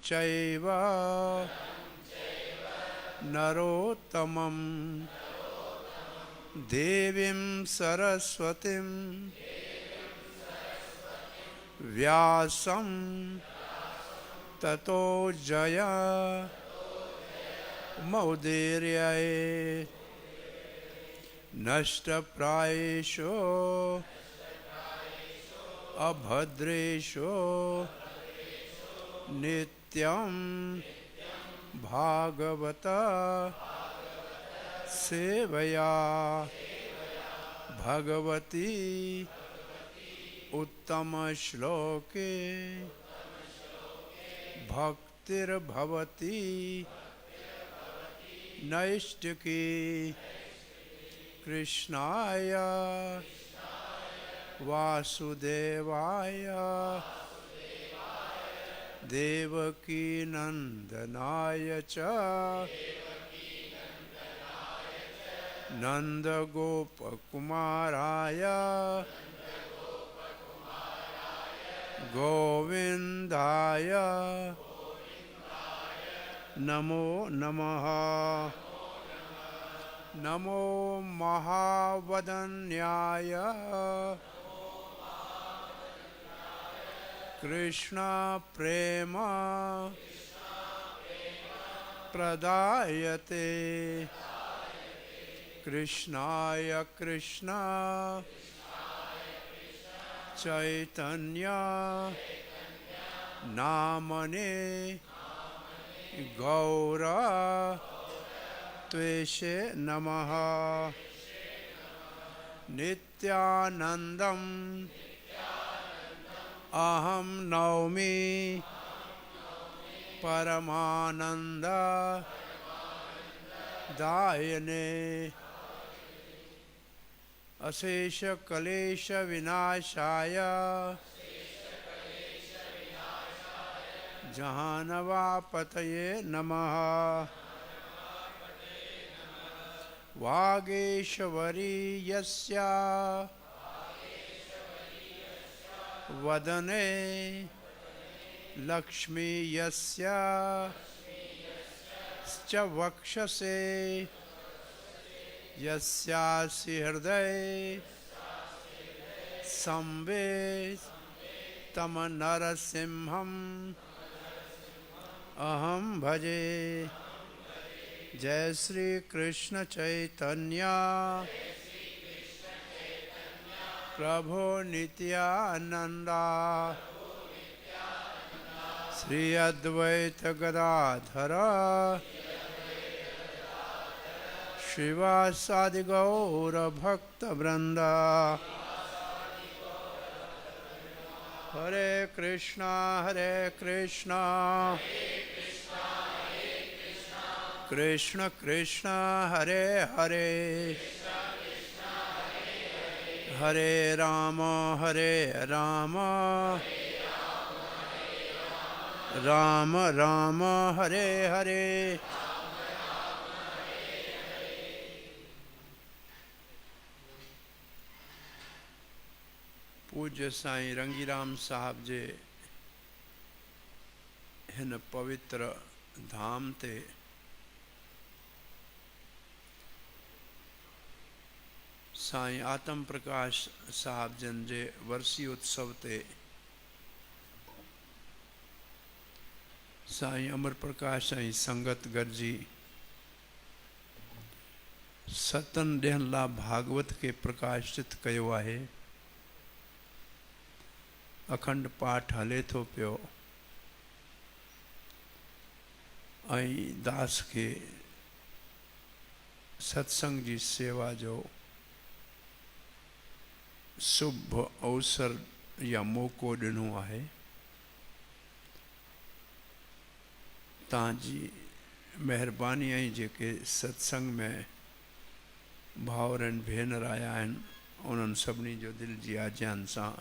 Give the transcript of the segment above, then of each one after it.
चैव नरोत्तमं देवीं सरस्वतीं व्यासं ततो जया मुदीरये नष्टप्रायेषु अभद्रेषु नित्यं भागवत सेवया भगवती उत्तम श्लोके भक्तिर्भवती नैष्टिकी कृष्णाय वासुदेवाय देवकी नंदनाय च नंदगोपकुमाराय गोविंदाय नमो नमः। नमो महावदन्याय कृष्ण प्रेम प्रदायते कृष्णाय कृष्ण चैतन्य नामने गौर त्वेषे नमः। नित्यानंदं अहं नौमि परमानंद दायने अशेष कलेश विनाशाय जहानवापतये नमः। वागेश्वरी यस्या वदने लक्ष्मी यस्या च वक्षसे यस्यासि हृदये संवेद तम नरसिंहम् अहं भजे। जय श्री कृष्ण चैतन्य प्रभु नित्यानंदा श्री अद्वैत गदाधर श्रीवासादि गौर भक्त वृंदा। हरे कृष्णा कृष्ण कृष्ण हरे हरे हरे राम राम राम हरे हरे। पूज्य साईं रंगीराम साहब जे हिन पवित्र धाम ते साईं आत्म प्रकाश साहब जन जे वर्सी उत्सव ते साईं अमर प्रकाश साईं संगत गॾिजी सतन ॾियण लाइ भागवत के प्रकाशित कयो आहे। अखंड पाठ हले थो पियो ऐं दास के सत्संग जी सेवा जो शुभ अवसर या मौक़ो ॾिनो आहे। तव्हांजी महिरबानी ऐं जेके सत्संग में भाउरनि भेनर आया आहिनि उन्हनि सभिनी जो दिलि जी आज्ञान सां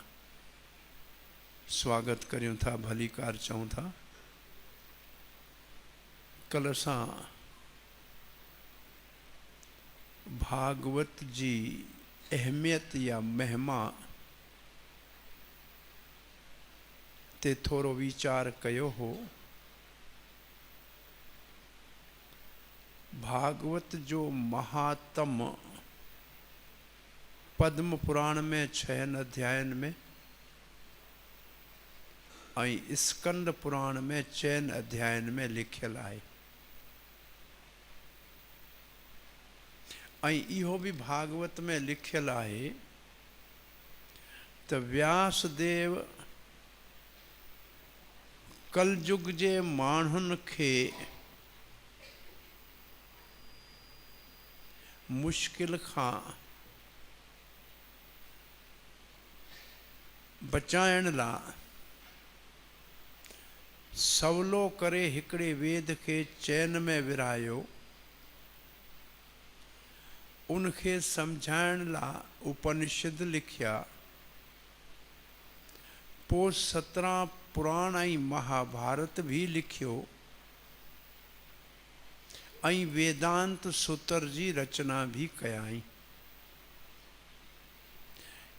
स्वागत करियूं था, भलीकार चऊं था। कल असां भागवत जी अहमियत या महिमा ते थोरो वीचार कयो हो। भागवत जो महात्म पद्म पुराण में 6 अध्यायन में ऐं स्कंद पुराण में 4 अध्यायन में लिखियल आहे। ऐं इहो भी भागवत में लिखियल आहे त व्यासदेव कलयुग जे माण्हुनि खे मुश्किल खां बचाइण लाइ सवलो करे हिकिड़े वेद खे चैन में विरायो, उनखे सम्झाइण लाइ उपनिषद लिखिया, पोइ 17 पुराण ऐं महाभारत भी लिखियो ऐं वेदांत सूत्र जी रचना भी कयाई।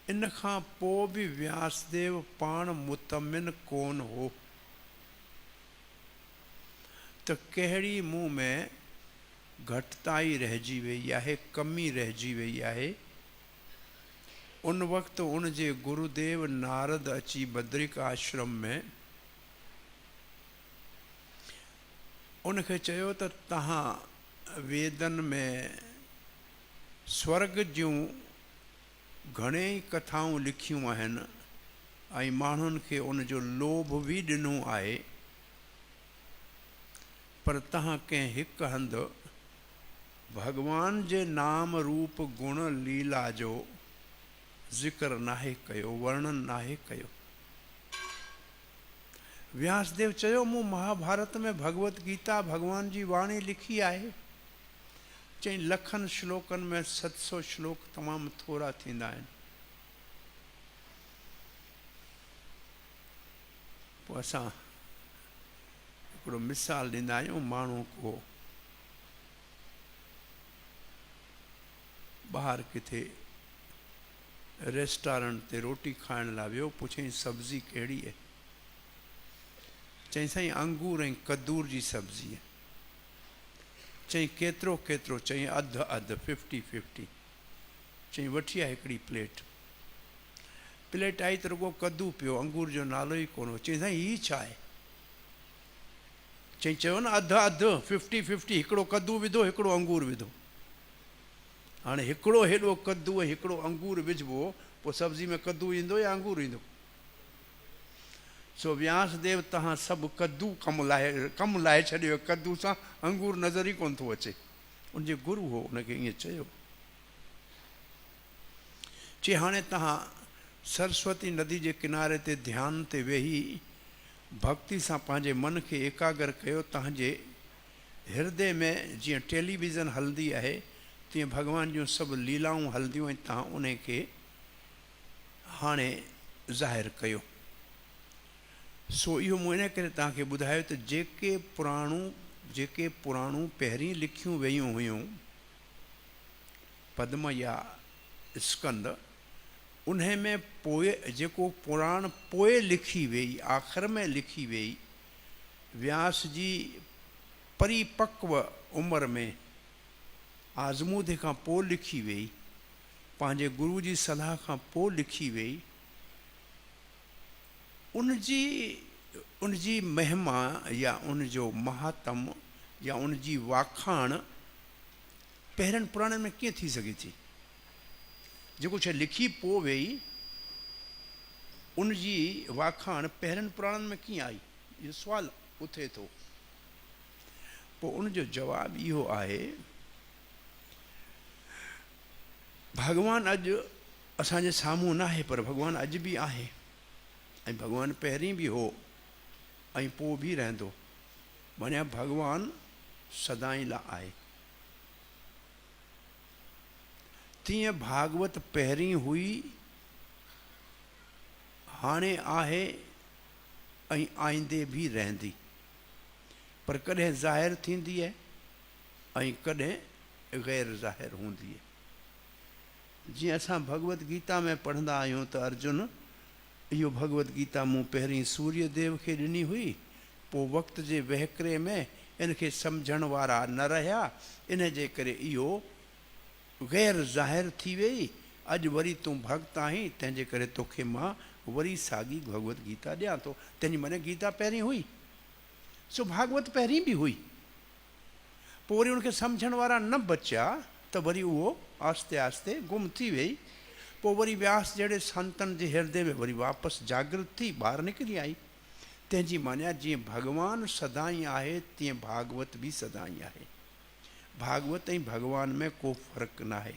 इन खां पोइ भी व्यासदेव पाण मुतमिन कोन हो त कहिड़ी मूं में घटिताई रहिजी वई आहे, कमी रहिजी वई आहे। उन वक़्तु उन जे गुरुदेव नारद अची बद्रिक आश्रम में उनखे चयो त तव्हां वेदन में स्वर्ग जूं घणेई कथाऊं लिखियूं आहिनि ऐं माण्हुनि खे उन जो लोभ भी ॾिनो आहे, पर तव्हां कंहिं हिकु हंधि भगवान जे नाम रूप गुण लीला जो ज़िक्र नाहे कयो, वर्णन नाहे कयो। व्यासदेव चयो मूं महाभारत में भगवत गीता भगवान जी वाणी लिखी आहे। चई लखनि श्लोकनि में 700 श्लोक तमामु थोरा थींदा आहिनि। पोइ असां हिकिड़ो मिसाल ॾींदा आहियूं, माण्हू को ॿाहिरि किथे रेस्टोरेंट ते रोटी खाइण लाइ वियो, पुछई सब्जी कहिड़ी आहे? चई साईं अंगूर ऐं कद्दूर जी सब्जी आहे। चई केतिरो केतिरो? चई अधु अधु 50-50। चई वठी आ हिकिड़ी प्लेट आई त रुगो कद्दू पियो, अंगूर जो नालो ई कोन हो। चई साईं हीअ छा आहे? चई चयो न अधु अधु 50-50, हिकिड़ो कद्दू विधो हिकिड़ो अंगूर विधो। हाणे हिकिड़ो हेॾो कद्दू ऐं हिकिड़ो अंगूर विझिबो, पोइ सब्जी में कद्दू ईंदो या अंगूर ईंदो? सो व्यासदेव तव्हां सभु कद्दू कमु लाहे छॾियो, कद्दू सां अंगूर नज़र ई कोन थो अचे। उनजे गुरु हो उनखे ईअं चयो। चई हाणे तव्हां सरस्वती नदी जे किनारे ते ध्यान ते वेही भक्ति सां पंहिंजे मन खे एकाग्र कयो। तव्हांजे हृदय में जीअं टेलीविज़न हलंदी आहे तीअं भगवान जूं सभु लीलाऊं हलंदियूं आहिनि। तव्हां उन खे हाणे ज़ाहिर कयो। सो इहो मूं इन करे तव्हांखे ॿुधायो त जेके पुराणूं पहिरीं लिखियूं वयूं हुयूं, पद्म या स्कंद, उन्हे में पोइ जेको पुराण पोइ लिखी वई, आख़िर में लिखी वई, व्यास जी परिपक्व उमिरि में आज़मूदे खां पोइ लिखी वई, पंहिंजे गुरू जी सलाह खां पोइ लिखी वई, उनजी महिमा या उनजो महात्म या उनजी वाखाण पहिरनि पुराणनि में कीअं थी सघे थी? जेको शइ लिखी पोइ वई, उनजी वाखाण पहिरनि पुराणनि में कीअं आई? इहो सुवालु उथे थो। पोइ उनजो जवाबु इहो आहे, भगवान अॼु असांजे साम्हूं न आहे, पर भगवान अॼु बि आहे ऐं भगवान पहिरीं बि हो ऐं पोइ बि रहंदो। माना भगवान सदाईं लाइ आहे। तीअं भागवत पहिरीं हुई, हाणे आहे ऐं आईंदे भी रहंदी, पर कॾहिं ज़ाहिर थींदी आहे ऐं कॾहिं गैर ज़ाहिर हूंदी आहे। जीअं असां भगवत गीता में पढ़ंदा आहियूं त अर्जुन इहो भगवत गीता मूं पहिरीं सूर्य देव खे ॾिनी हुई, पोइ वक़्त जे वहिकरे में इनखे सम्झण वारा न रहिया, इन जे करे इहो गैर ज़ाहिर थी वई। अॼु वरी तूं भक्त आहीं, तंहिंजे करे तोखे मां वरी साॻी भगवत गीता ॾियां थो। तंहिंजी माने गीता पहिरीं हुई, सो भागवत पहिरीं बि हुई। पोइ वरी उनखे सम्झण वारा न बचिया त वरी उहो आस्ते आस्ते गुम थी वई। पोइ वरी व्यास जहिड़े संतनि जे हृदय में वरी वापसि जागृत थी ॿाहिरि निकिरी आई। तंहिंजी माने जीअं भॻवानु सदाई आहे, तीअं भागवत बि सदाई आहे। भागवत ऐं भॻवान में को फ़र्क़ु न आहे।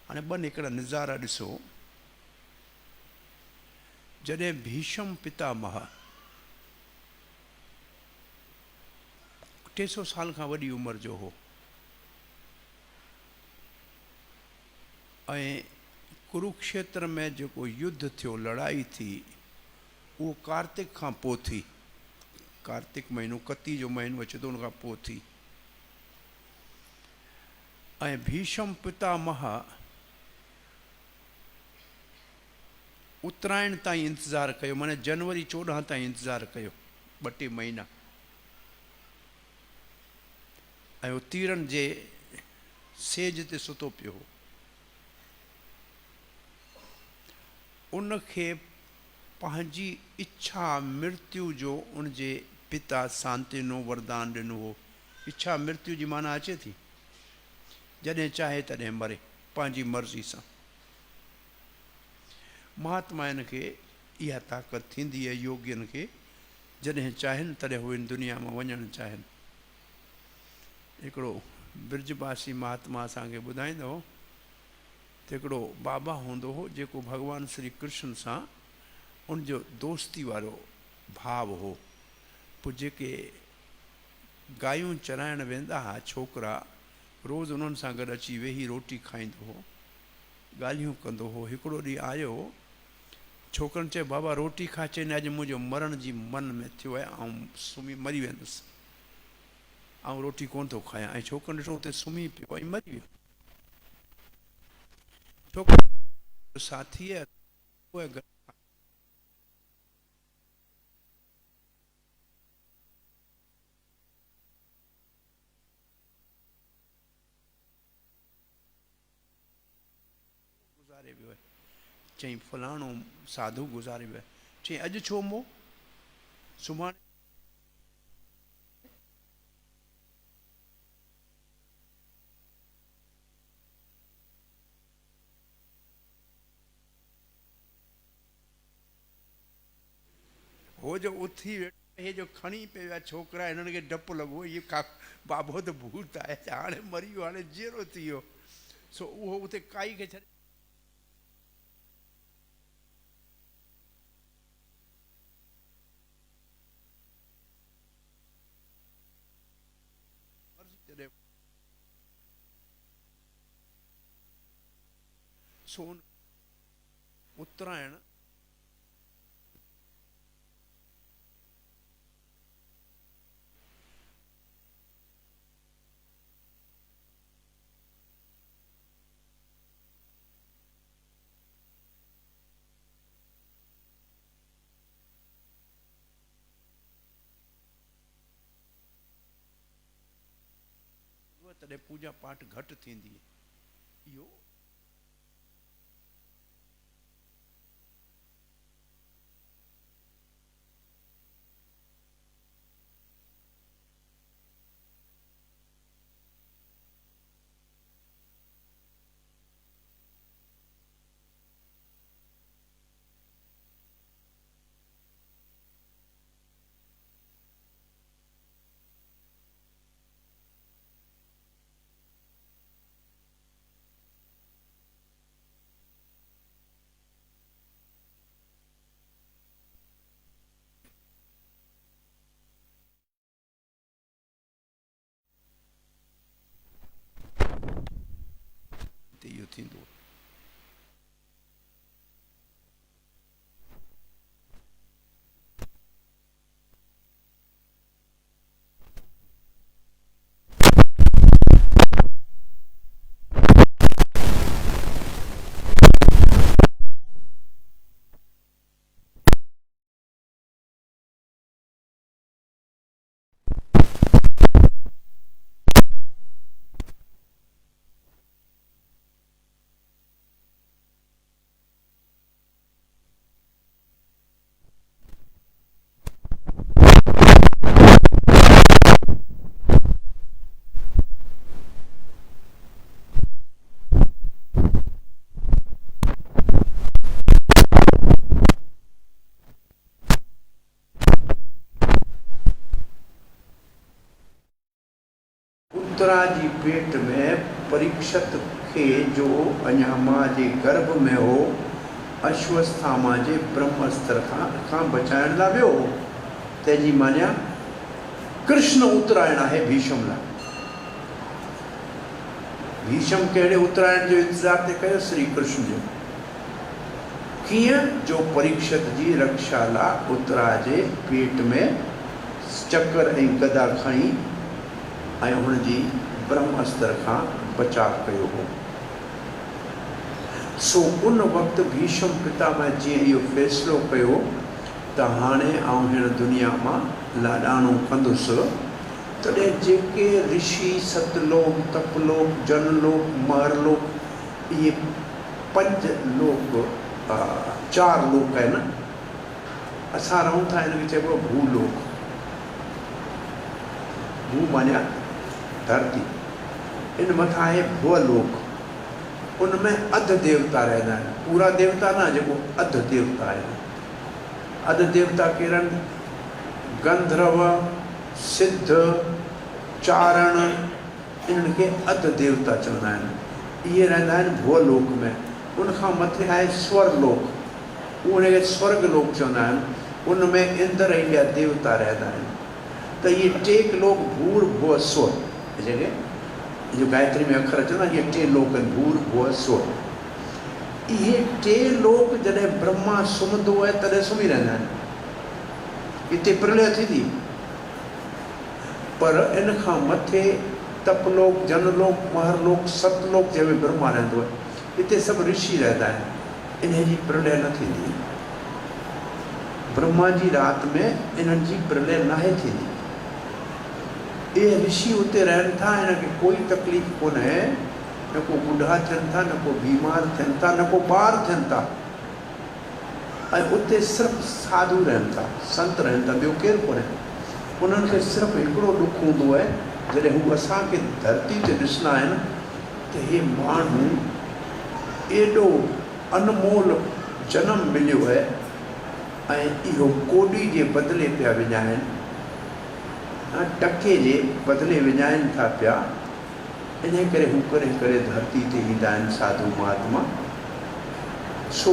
हाणे ॿ हिकिड़ा नज़ारा ॾिसो। जॾहिं भीष्म पितामह 200 साल खां वॾी उमिरि जो हो ऐं कुरुक्षेत्र में जेको युद्ध थियो, लड़ाई थी, उहो कार्तिक खां पोइ थी। कार्तिक महीनो, कती जो महीनो अचे थो, उन खां पोइ थी। ऐं भीष्म पितामह उत्तरायण ताईं इंतज़ारु कयो, माने जनवरी 14 ताईं इंतज़ारु कयो, 2-3 महीना। ऐं उहो तीरनि जे सेज ते सुतो पियो हो। उनखे पंहिंजी इच्छा मृत्यु जो उनजे पिता सांतिनो वरदान ॾिनो हो। इच्छा मृत्यु जी माना अचे थी, जॾहिं चाहे तॾहिं मरे, पंहिंजी मर्ज़ी सां। महात्मा खे इहा ताक़त थींदी आहे, योगियनि खे, जॾहिं चाहिनि तॾहिं उहे इन दुनिया मां वञणु चाहिनि। हिकिड़ो ब्रजवासी महात्मा असांखे ॿुधाईंदो हो त हिकिड़ो बाबा हूंदो हो जेको भॻवानु श्री कृष्ण सां उनजो दोस्ती वारो भाव हो। पोइ जेके गायूं चराइण वेंदा हुआ छोकिरा, रोज़ु उन्हनि सां गॾु अची वेही रोटी खाईंदो हो, ॻाल्हियूं कंदो हो। हिकिड़ो ॾींहुं आयो, छोकिरनि चयो बाबा रोटी खा। चई अॼु मुंहिंजो मरण जी मन में थियो आहे, ऐं सुम्ही मरी वेंदुसि, ऐं रोटी कोन थो खायां। ऐं छोकिरनि ॾिठो उते सुम्ही पियो ऐं मरी वियो। छोकिरो साथी आहे, गुज़ारे वियो आहे। चई फलाणो साधू गुज़ारे वियो आहे। चई अॼु छो मो, सुभाणे हो जो उथी वेठो, हे जो खणी पियो आहे छोकिरा, हिननि खे डपु लॻो, इहो का बाबो त भूत आहे, हाणे मरी वियो, हाणे जीअरो थी वियो। सो उहो उते काई खे छॾे जॾहिं सोन उत्तरायण तॾहिं पूजा पाठ घटि थींदी। इहो थींदो। उत्तरा जी पेट में परीक्षित के जो अञा मां जे गर्भ में हो अश्वस्थामा जे ब्रह्मास्त्र खां बचाइण लाइ वियो हो। तंहिंजी मान्या कृष्ण उत्तरायण है भीष्म ला। भीष्म कहिड़े उत्तरायण जो इंतजार ते कयो? श्री कृष्ण जो। कीअं? जो परीक्षित जी रक्षा ला उत्तरा जे पेट में चक्कर ऐं गदा खणी ऐं हुन जी ब्रह्मास्त्र खां बचाव कयो हो। सो उन वक़्तु भीष्म पितामह जीअं इहो फ़ैसिलो कयो त हाणे आउं हिन दुनिया मां लाॾाणो कंदुसि, तॾहिं जेके ऋषि सतलोक तपलोक जनलोक महरलोक इहे 5 लोक 4 लोक आहिनि। असां रहूं था हिनखे चइबो भूलोक। भू मान्या धरती, इन मथां आहे भूलोक। उनमें अध देवता रहंदा आहिनि, पूरा देवता न, जेको अध देवता आहिनि। अध देवता कहिड़ा आहिनि? गंधर्व, सिद्ध, चारण, इन्हनि खे अध देवता चवंदा आहिनि। इहे रहंदा आहिनि भूलोक में। उनखां मथे आहे स्वरलोक, उनखे स्वर्गलोक चवंदा आहिनि। उनमें इंद्र ऐं ॿिया देवता रहंदा आहिनि। त इहे 3 लोक भूर भुव स्वर, जेके जो गायत्री में अखर अचनि था, इहे 3 लोक आहिनि, भूर भुव स्वर। इहे 3 लोक जॾहिं ब्रह्मा सुम्हंदो आहे तॾहिं सुम्ही रहंदा आहिनि। हिते प्रलय थींदी, पर इन खां मथे तपलोक जनलोक महरलोक सतलोक जंहिंमें ब्रह्मा रहंदो आहे, हिते सभु ऋषि रहंदा आहिनि। इन जी प्रलय न थींदी। ब्रह्मा जी राति में इन्हनि जी प्रलय नाहे थींदी। ये ऋषि उते रहनि था, इनखे कोई तकलीफ़ कोन्हे, न को ॿुढा थियनि था, न को बीमार थियनि था, न को ॿार थियनि था। ऐं उते सिर्फ़ु साधु रहनि था, संत रहनि था, ॿियो केरु कोन्हे। उन्हनि खे सिर्फ़ु हिकिड़ो ॾुख हूंदो आहे, जॾहिं हू असांखे धरती ते ॾिसंदा आहिनि त हे माण्हू एॾो अनमोल जनम मिलियो आहे ऐं इहो कोडी जे बदिले पिया विञाइनि, टके जे बदिले विञाइनि था पिया। इन करे हू करे करे धरती ते ईंदा आहिनि साधु महात्मा। सो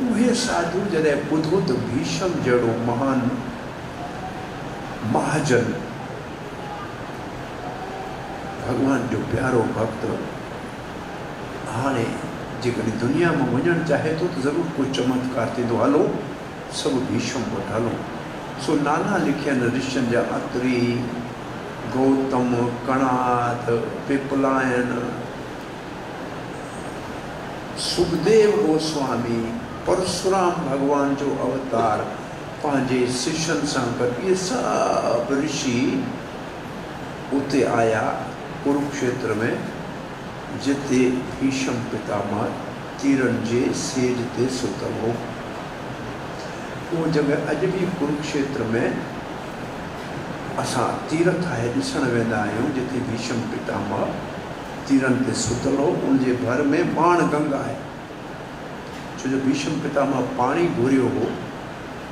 उहे साधु जॾहिं ॿुधो त भीष्म जहिड़ो महान महाजन भगवान जो प्यारो भक्त हाणे जेकॾहिं दुनिया में वञणु चाहे थो त ज़रूरु कोई चमत्कार थींदो। हलो सभु भीष्म वटि हलो। सो नाला लिखिया आहिनि ऋषियुनि जा, अत्रि, गौतम, कणाद, पिपलायन, सुखदेव गोस्वामी, परशुराम भगवान जो अवतार पंहिंजे शिष्यनि सां गॾु इहे सभु ऋषि उते आया कुरुक्षेत्र में, जिते भीष्म पितामह तीरनि जे सेज ते सुतल हो। वो जगह अॼु बि कुरुक्षेत्र में असां तीरथ आहे ॾिसण वेंदा आहियूं, जिते भीष्म पितामह तीरनि ते सुतल हो। उनजे भर में बाण गंगा आहे, छो जो भीष्म पितामह पाणी घुरियो हो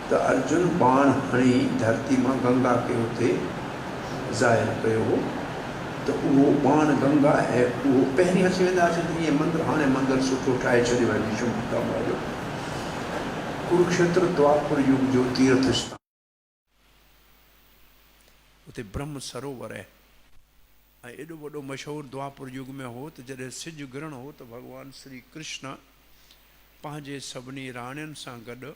त अर्जुन बाण हणी धरती मां गंगा खे उते ज़ाहिर कयो हो। त उहो बाण गंगा आहे। उहो पहिरीं अची वेंदासीं त ईअं मंदरु, हाणे मंदरु सुठो ठाहे छॾियो आहे भीष्म पितामह जो। कुरुक्षेत्र द्वापर युग जो तीर्थ स्थान, उते ब्रह्म सरोवर है। ऐं एॾो वॾो मशहूरु द्वापर युग में हो त जॾहिं सिॼु ग्रहण हो त भॻवानु श्री कृष्ण पंहिंजे सभिनी राणियुनि सां गॾु,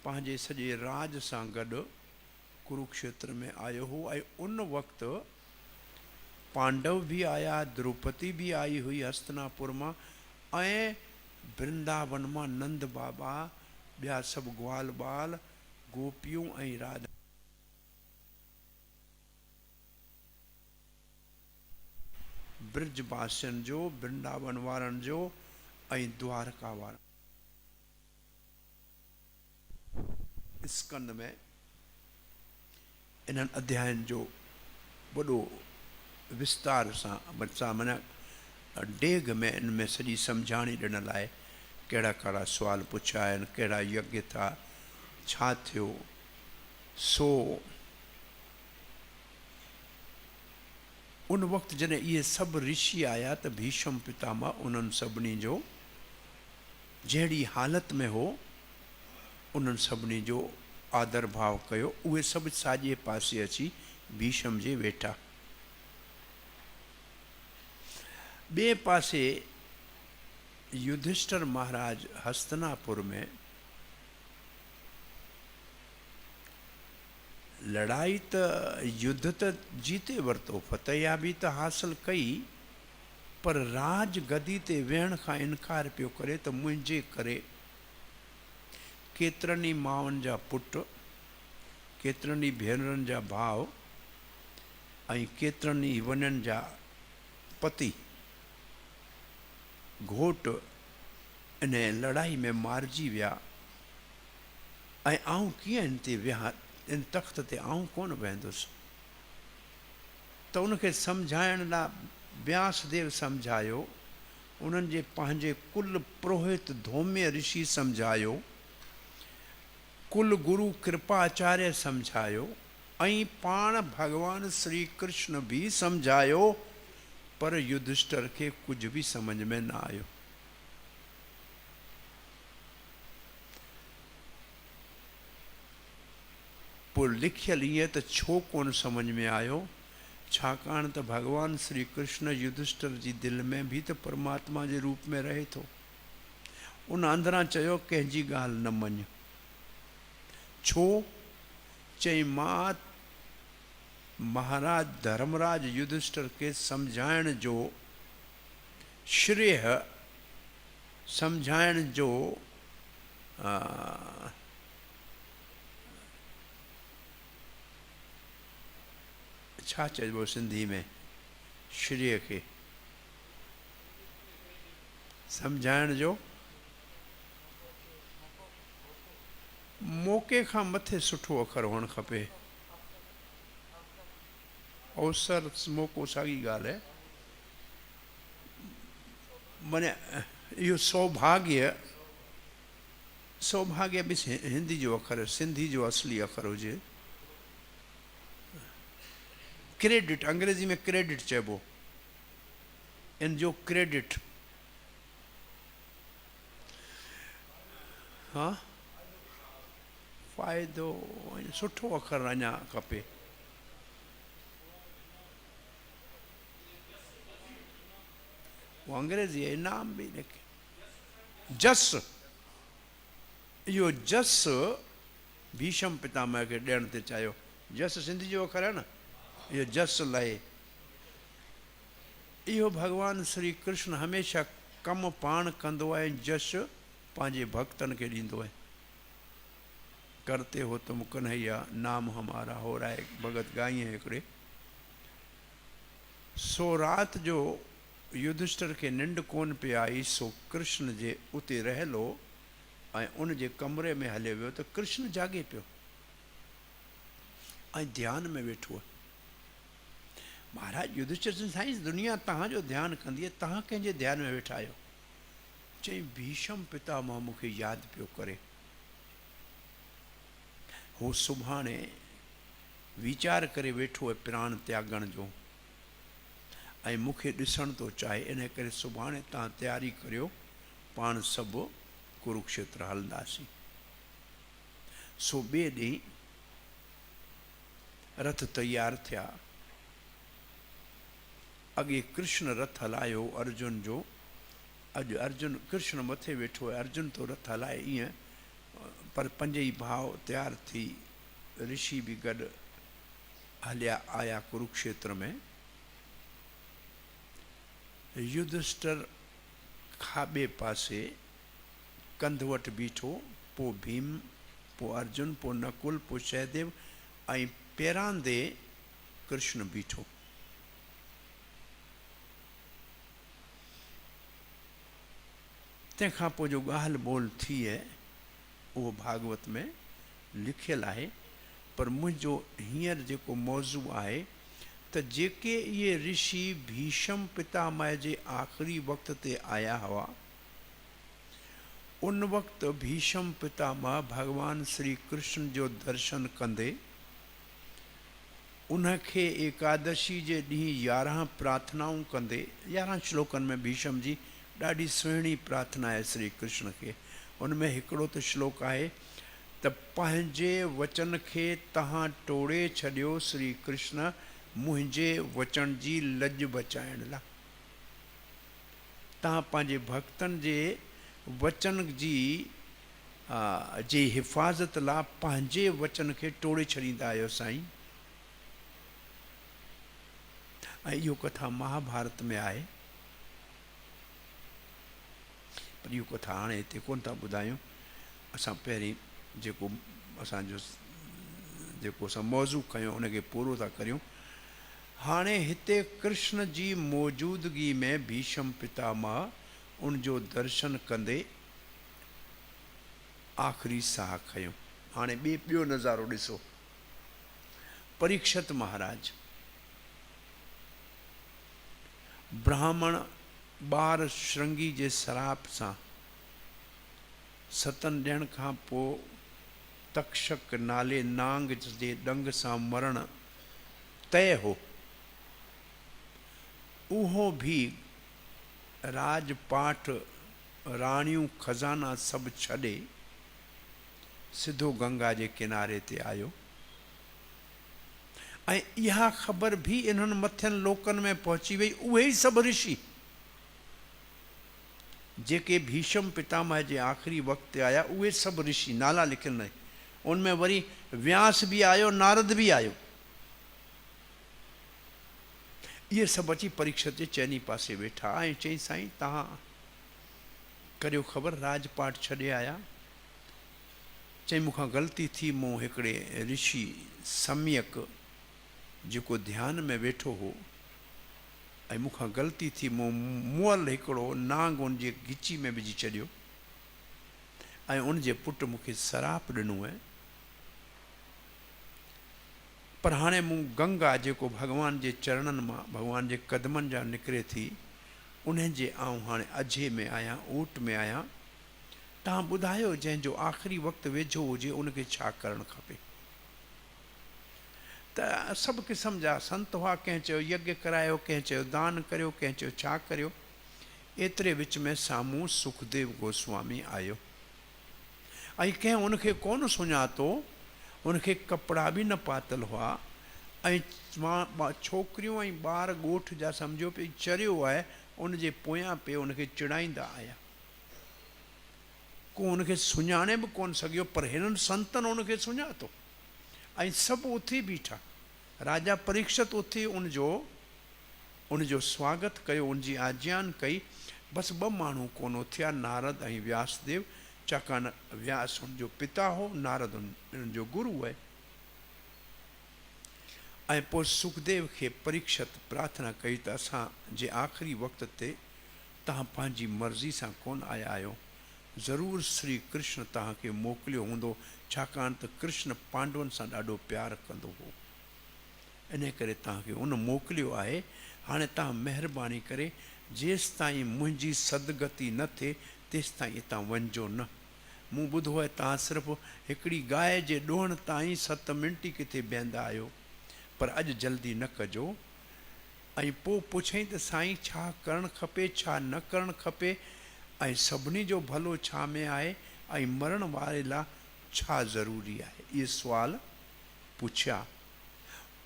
पंहिंजे सॼे राज सां गॾु कुरुक्षेत्र में आयो हो। ऐं उन वक़्तु पांडव भी आया, द्रौपदी भी आई हुई हस्तिनापुर मां, ऐं वृंदावन मां नंद बाबा, ॿिया सभु ग्वाल बाल, गोपियूं ऐं राधा। ब्रजवासियुनि जो, वृंदावन वारनि जो ऐं द्वारका वारनि। स्कंद में इन्हनि अध्यायनि जो वॾो विस्तार सां माना डेग में इनमें सॼी सम्झाणी ॾिनल आहे। कहिड़ा कहिड़ा सुवाल पुछिया आहिनि, कहिड़ा यज्ञ था, छा थियो। सो उन वक़्तु जॾहिं इहे सभु ऋषि आया त भीष्म पितामह उन्हनि सभिनी जो जहिड़ी हालत में हो उन्हनि सभिनी जो आदर भाव कयो। उहे सभु साॼे पासे अची भीष्म जे वेठा। ॿिए पासे युधिष्ठिर महाराज हस्तिनापुर में लड़ाई त युद्ध त जीते वरितो, फतेयाबी त हासिल कई, पर राज गदी ते वेहण खां इनकार पियो करे त मुंहिंजे करे केतिरनि ई माउनि जा पुट, केतिरनि ई भेनरुनि जा भाउ ऐं केतिरनि ई वञनि जा पति घोट इन लड़ाई में मारिजी विया ऐं आऊं कीअं इन ते विहा, इन तख़्त ते आऊं कोन वेहंदुसि। त उनखे सम्झाइण लाइ व्यासदेव सम्झायो, उन्हनि जे पंहिंजे कुल पुरोहित धौम्य ऋषि सम्झायो, कुल गुरु कृपाचार्य सम्झायो ऐं पाण भगवान श्री कृष्ण भी सम्झायो, पर युधिष्ठिर खे कुछ भी समझ में न आयो। पोइ लिखियल ईअं त छो कोन समझ में आयो, छाकाणि त भगवान श्री कृष्ण युधिष्ठिर जी दिलि में भी त परमात्मा जे रूप में रहे थो। उन अंदरां चयो कंहिंजी ॻाल्हि न मञ। छो? चई मां महाराज धर्मराज युधिष्ठिर के सम्झाइण जो श्रेय, सम्झाइण जो छा चइबो सिंधी में श्रेय खे, सम्झाइण जो मौक़े खां मथे सुठो अखर हुअणु खपे। अवसर मौक़ो साॻी ॻाल्हि आहे। माने इहो सौभाग्य, सौभाग्य बि हिंदी जो अखर, सिंधी जो असली अखर हुजे। क्रेडिट, अंग्रेजी में क्रेडिट चइबो, इन जो क्रेडिट। हाँ, फ़ाइदो, सुठो अखर अञा खपे। वो अंग्रेजी है, इनाम भी लिखे। जस, इहो जस भीष्म पितामह के ॾियण ते चाहियो। जस सिंधी जो अखर है न, इहो जस लहे। इहो भगवान श्री कृष्ण हमेशा कम पाण कंदो आहे, जश पंहिंजे भक्तन के ॾींदो आहे। करते हो तुम कन्हैया नाम हमारा हो रहा है, भगत गाई है हिकिड़े। सो रात जो युधिष्ठिर के निंड कोन पे आई, सो कृष्ण जे उते रहलो ऐं उन जे कमरे में हले वियो त कृष्ण जागे पियो ऐं ध्यान में वेठो आहे। महाराज युधिष्ठिर चयईं साईं दुनिया तव्हांजो ध्यानु कंदी आहे, तव्हां कंहिंजे ध्यान में वेठा आहियो? चई भीष्म पितामह मूंखे यादि पियो करे। हू सुभाणे वीचार करे वेठो आहे प्राण त्यागण जो ऐं मूंखे ॾिसण थो चाहे, इन करे सुभाणे तव्हां तयारी करियो, पाण सभु कुरुक्षेत्र हलंदासीं। सो ॿिए ॾींहुं रथ तैयार थिया। अॻे कृष्ण रथ हलायो अर्जुन जो। अॼु अर्जुन, कृष्ण मथे वेठो आहे, अर्जुन तो रथ हलाए ईअं, पर पंजई भाव तैयार थी ऋषि भी गॾु हलिया आया कुरुक्षेत्र में। युधिष्ठिर खाॿे पासे कंध वटि बीठो, पोइ भीम, पोइ अर्जुन, पोइ नकुल, पोइ सहदेव ऐं पेरांदे कृष्ण बीठो। तंहिंखां पोइ जो ॻाल्हि ॿोल थी आहे उहो भागवत में लिखियलु आहे, पर मुंहिंजो हींअर जेको मौज़ू आहे त जेके इहे ऋषि भीष्म पितामह जे आख़िरी वक़्त ते आया हुआ, उन वक़्तु भीष्म पितामह भगवान श्री कृष्ण जो दर्शन कंदे उनखे एकादशी जे ॾींहुं 11 प्रार्थनाऊं कंदे 11 श्लोकनि में भीष्म जी ॾाढी सुहिणी प्रार्थना आहे श्री कृष्ण खे। उनमें हिकिड़ो त श्लोक आहे त पंहिंजे वचन खे तव्हां टोड़े छॾियो श्री कृष्ण मुंहिंजे वचन जी लॼ बचाइण लाइ। तव्हां पंहिंजे भक्तनि जे वचन जी हिफ़ाज़त लाइ पंहिंजे वचन खे टोड़े छॾींदा आहियो साईं। ऐं इहो कथा महाभारत में आहे, पर इहो कथा हाणे हिते कोन था ॿुधायूं। असां पहिरीं जेको असां मौज़ू खयो उनखे पूरो था करियूं। हाणे हिते कृष्ण जी मौजूदगी में भीष्म पितामह उनजो दर्शन कंदे आख़िरी साह खयूं। हाणे ॿियो नज़ारो ॾिसो। परीक्षित महाराज ब्राह्मण ॿार श्रृंगी जे सराप सां 7 ॾींहंनि खां पोइ तक्षक नाले नांग जे ॾंग सां मरण तय हो। उहो भी राजपाठ राणियूं खज़ाना सभु छॾे सिधो गंगा जे किनारे ते आयो। ऐं इहा ख़बर भी इन्हनि मथियनि लोकनि में पहुची वई। उहे ई सभु ऋषि जेके भीष्म पितामह जे आख़िरी वक़्त ते आया, उहे सभु ऋषि नाला लिखियल न। उनमें वरी व्यास भी आयो, नारद भी आयो। इहे सभु अची परीक्षित जे चइनी पासे वेठा ऐं चई साईं तव्हां करियो ख़बर राजपाठ छॾे आया। चई मूंखां ग़लती थी, मूं हिकिड़े ऋषि सम्यक जेको ध्यान में वेठो हो ऐं मूंखां ग़लती थी, मूं मुअल हिकिड़ो नांग उन जे गिची में विझी छॾियो ऐं उनजे पुटु मूंखे सराप ॾिनो आहे। पर हाणे मूं गंगा जेको भॻवान जे चरणनि मां भॻवान जे कदमनि जा निकिरे थी, उन्हनि जे आऊं हाणे अझे में आहियां, ऊट में आहियां। तव्हां ॿुधायो जंहिंजो आख़िरी वक़्तु वेझो हुजे उनखे छा करणु खपे। त सभु क़िस्म जा संत हुआ। कंहिं चयो यज्ञ करायो, कंहिं चयो दान करियो, कंहिं चयो छा करियो। एतिरे विच में साम्हूं सुखदेव गोस्वामी आयो ऐं कंहिं उनखे कोन सुञातो। उनखे कपिड़ा बि न पातल हुआ ऐं छोकिरियूं ऐं ॿार ॻोठ जा सम्झो पे चरियो आहे, उनजे पोयां पे उनखे चिड़ाईंदा आया। को उनखे सुञाणे बि कोन सघियो, पर हिननि संतनि उनखे सुञातो ऐं सभु उथी बीठा। राजा परीक्षित उथी उनजो स्वागत कयो, उनजी आज्ञान कई। बसि 2 माण्हू कोन उथिया, नारद ऐं व्यासदेव। छाकाणि व्यास उनजो पिता हो, नारद उनजो गुरु आहे। ऐं पोइ सुखदेव खे परीक्षित प्रार्थना कई त असां जे आख़िरी वक़्त ते तव्हां पंहिंजी मर्ज़ी सां कोन आया आहियो। ज़रूरु श्री कृष्ण तव्हांखे मोकिलियो हूंदो, छाकाणि त कृष्ण पांडवनि सां ॾाढो प्यारु कंदो हो। इन करे तव्हांखे उन मोकिलियो आहे। हाणे तव्हां महिरबानी करे जेसि ताईं मुंहिंजी सदगति न थिए तेसि ताईं हितां वञिजो न। मूं ॿुधो आहे तव्हां सिर्फ़ु हिकिड़ी गांइ जे ॾोहण ताईं 7 मिंट ई किथे बीहंदा आहियो, पर अॼु जल्दी न कजो। ऐं पोइ पुछई त साईं छा करणु खपे, छा न करणु खपे, ऐं सभिनी जो भलो छा में आहे, ऐं मरण वारे लाइ छा ज़रूरी आहे। इहे सुवाल पुछिया।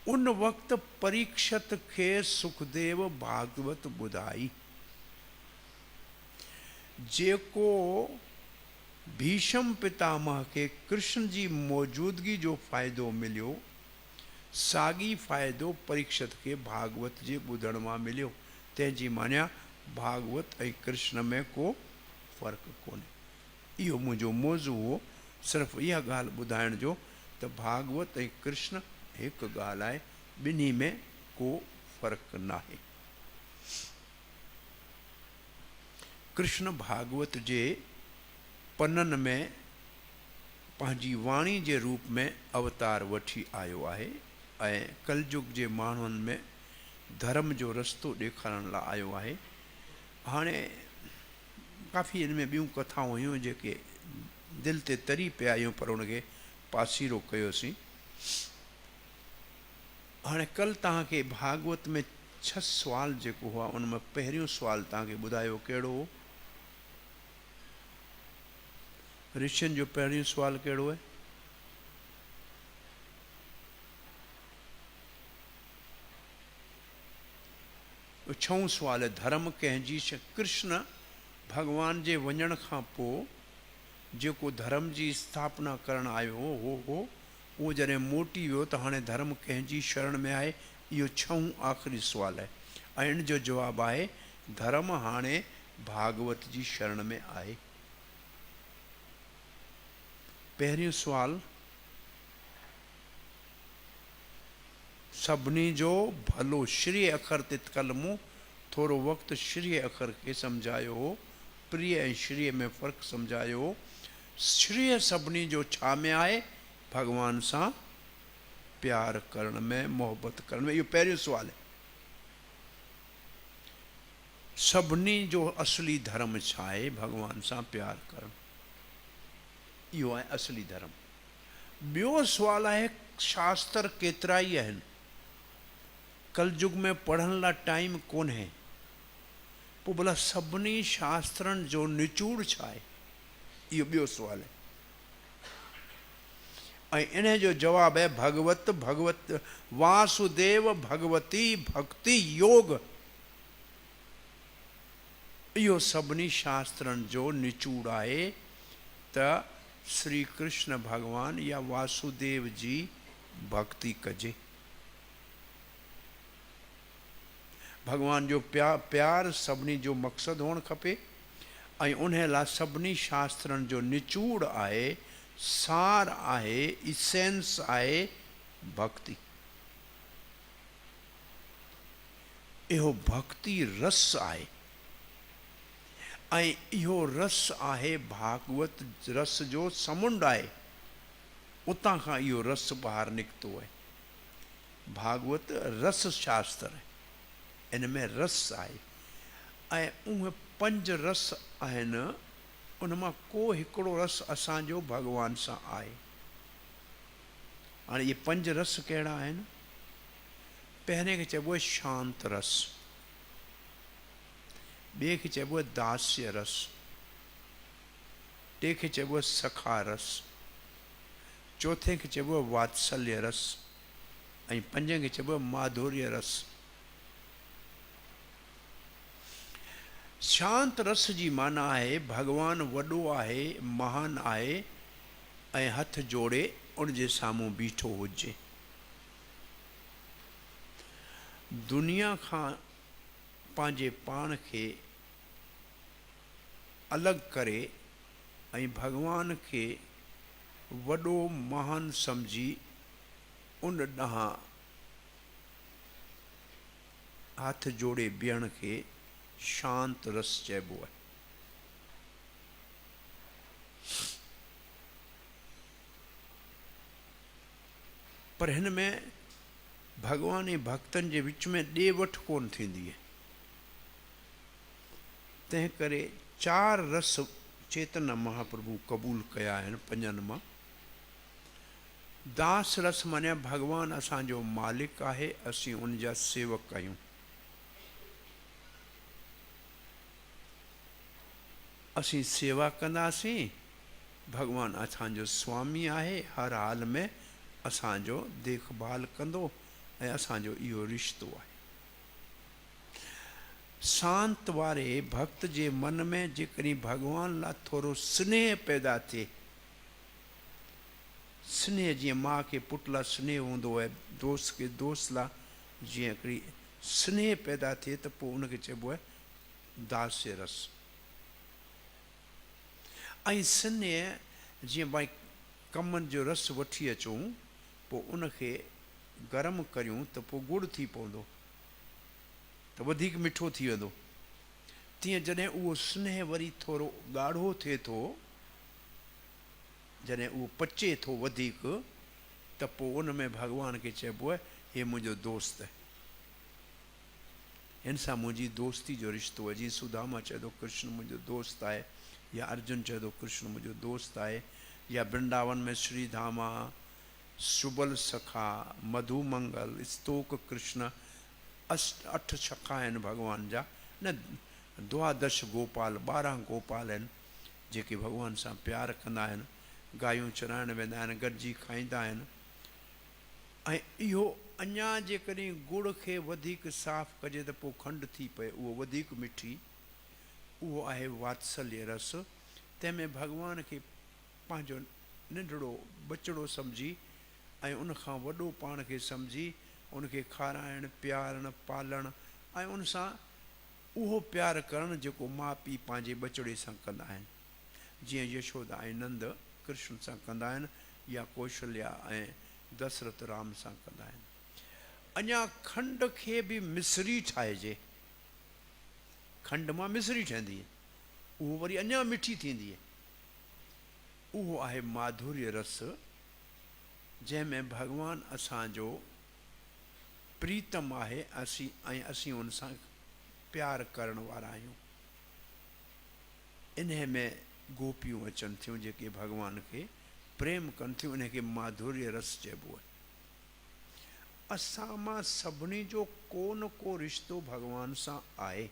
उन वक़्तु परीक्षित खे सुखदेव भागवत ॿुधाई। जेको भीष्म पितामह के कृष्ण जी मौजूदगी जो फ़ाइदो मिलियो, साॻी फ़ाइदो परीक्षित खे भागवत जे ॿुधण मां मिलियो। तंहिंजी मानिया भागवत ऐं कृष्ण में को फ़र्क़ु कोन्हे। इहो मुंहिंजो मौज़ू हो, सिर्फ़ु इहा ॻाल्हि ॿुधाइण जो त भागवत ऐं कृष्ण हिकु ॻाल्हि आहे, ॿिन्ही में को फ़र्क़ु नाहे। कृष्ण भागवत जे पननि में पंहिंजी वाणी जे रूप में अवतार वठी आयो आहे ऐं कलयुग जे माण्हुनि में धर्म जो रस्तो ॾेखारण लाइ आयो आहे। हाणे काफ़ी इन में ॿियूं कथाऊं हुयूं जेके दिलि ते तरी पिया आहियूं, पर उनखे पासीरो कयोसीं। हाणे कल तव्हांखे भागवत में 6 सुवाल जेको हुआ उन में पहिरियों सुवाल तव्हांखे ॿुधायो कहिड़ो हो? ऋषियुनि जो पहिरियों सुवाल कहिड़ो आहे? छहों सुवाल है धर्म कंहिंजी कृष्ण भगवान जे वञण खां पोइ जेको धर्म जी स्थापना करण आयो हो उहो जॾहिं मोटी वियो त हाणे धर्म कंहिंजी शरण में आहे। इहो छहों आख़िरी सुवाल आहे ऐं इन जो जवाबु आहे धर्म हाणे भागवत जी शरण में आहे। पहिरियों सुवाल सभिनी जो भलो श्री अखर ते कल मूं थोरो वक़्तु श्री अखर खे सम्झायो हो, प्रिय ऐं श्री में फ़र्क़ु सम्झायो हो। श्री सभिनी जो छा में आहे? भगवान सां प्यार करण में, मोहबत करण में। इहो पहिरियों सुवाल आहे। सभिनी जो असली धर्म छा आहे? भगवान सां प्यार करणु, इहो आहे असली धर्म। ॿियो सुवाल आहे शास्त्र केतिरा ई आहिनि, कलयुग में पढ़ण लाइ टाइम कोन्हे, पोइ भला सभिनी शास्त्रनि जो निचोड़ छा आहे? इहो ॿियो सुवाल आहे ऐं इन जो जवाबु आहे भगवत वासुदेव भगवती भक्ति योग। इहो सभिनी शास्त्रनि जो निचोड़ आहे त श्री कृष्ण भगवान या वासुदेव जी भक्ति कजे। भगवान जो प्यार सभिनी जो मक़सदु हुअणु खपे ऐं उन लाइ सभिनी शास्त्रनि जो निचोड़ आहे, सार आहे, इसेंस आहे भक्ति। इहो भक्ति रस आहे ऐं इहो रस आहे भागवत रस जो समुंड आहे, उतां खां इहो रस ॿाहिरि निकितो आहे। भागवत रस शास्त्र आहे, इन में रस आहे ऐं उहे 5 रस आहिनि, उन मां को हिकिड़ो रस असांजो भगवान सां आहे। हाणे इहे 5 रस कहिड़ा आहिनि? पहिरें खे चइबो आहे शांत रस, ॿिए खे चइबो आहे दास्य रस, टे खे चइबो आहे सखा रस, चौथे खे चइबो आहे वात्सल्य रस ऐं 5 खे चइबो आहे माधुर्य रस। शांत रस जी माना आहे भगवान वॾो आहे, महान आहे ऐं हथ जोड़े उन जे साम्हूं बीठो हुजे। दुनिया खां पंहिंजे पाण खे अलॻि करे ऐं भगवान खे वॾो महान सम्झी उन ॾांहुं हथ जोड़े बीहण खे शांत रस चइबो आहे। पर हिन में भगवान ऐं भक्तनि जे विच में ॾे वठि कोन थींदी आहे, तंहिं करे 4 रस चेतन महाप्रभु क़बूल कया आहिनि 5 मां। दास रस माने भगवान असांजो मालिक आहे, असीं उन जा सेवक आहियूं। असीं सेवा कंदासीं, भगवान असांजो स्वामी आहे, हर हाल में असांजो देखभाल कंदो ऐं असांजो इहो रिश्तो आहे। शांत वारे भक्त जे मन में जेकॾहिं भगवान लाइ थोरो स्नेह पैदा थिए, स्नेह जीअं माउ खे पुट लाइ स्नेह हूंदो आहे, दोस्त खे दोस्त लाइ जीअं हिकिड़ी स्नेह पैदा थिए त पोइ उनखे चइबो आहे दास्य रस। ऐं स्नेह जीअं भई कमनि जो रस वठी अचूं, पोइ उनखे गरम करियूं त पोइ गुड़ थी पवंदो त वधीक मिठो थी वेंदो। तीअं जॾहिं उहो स्नेह वरी थोरो ॻाढ़ो थिए थो, जॾहिं उहो पचे थो वधीक, त पोइ उन में भगवान खे चइबो आहे हे मुंहिंजो दोस्त आहे, हिन सां मुंहिंजी दोस्ती जो रिश्तो आहे। जीअं सुदामा चए थो कृष्ण मुंहिंजो दोस्त आहे, या अर्जुन चए थो कृष्ण मुंहिंजो दोस्त आहे, या वृंदावन में श्री धामा सुबल सखा, मधुमंगल, स्तोक कृष्ण, 8 सखा आहिनि भॻवान जा न, द्वादश गोपाल, 12 गोपाल आहिनि जेके भॻवान सां प्यार कंदा आहिनि, गायूं चराइण वेंदा आहिनि, गॾिजी खाईंदा आहिनि। ऐं इहो अञा जेकॾहिं गुड़ खे वधीक साफ़ु कजे त पोइ खंडु थी पए, उहो वधीक मिठी, उहो आहे वात्सल्य रस। तंहिंमें भॻवान खे पंहिंजो नंढड़ो बचिड़ो सम्झी ऐं उनखां वॾो पाण खे सम्झी उनखे खाराइणु, प्यारणु, पालणु ऐं उन सां उहो प्यारु करणु जेको माउ पीउ पंहिंजे बचिड़े सां कंदा आहिनि, जीअं यशोदा ऐं नंद कृष्ण सां कंदा आहिनि, या कौशल्या ऐं दशरथ राम सां कंदा आहिनि। अञा खंड खे बि मिसरी ठाहिजे, खंड मां मिसरी ठहंदी आहे, उहो वरी अञा मिठी थींदी आहे, उहो आहे माधुर्य रस, जंहिंमें भॻवानु असांजो प्रीतम आहे ऐं असीं उन सां प्यार करण वारा आहियूं। इन में गोपियूं अचनि थियूं जेके भॻवान खे प्रेम कनि थियूं, इनखे माधुर्य रस चइबो आहे। असां मां सभिनी जो को न को रिश्तो भॻवान सां आहे।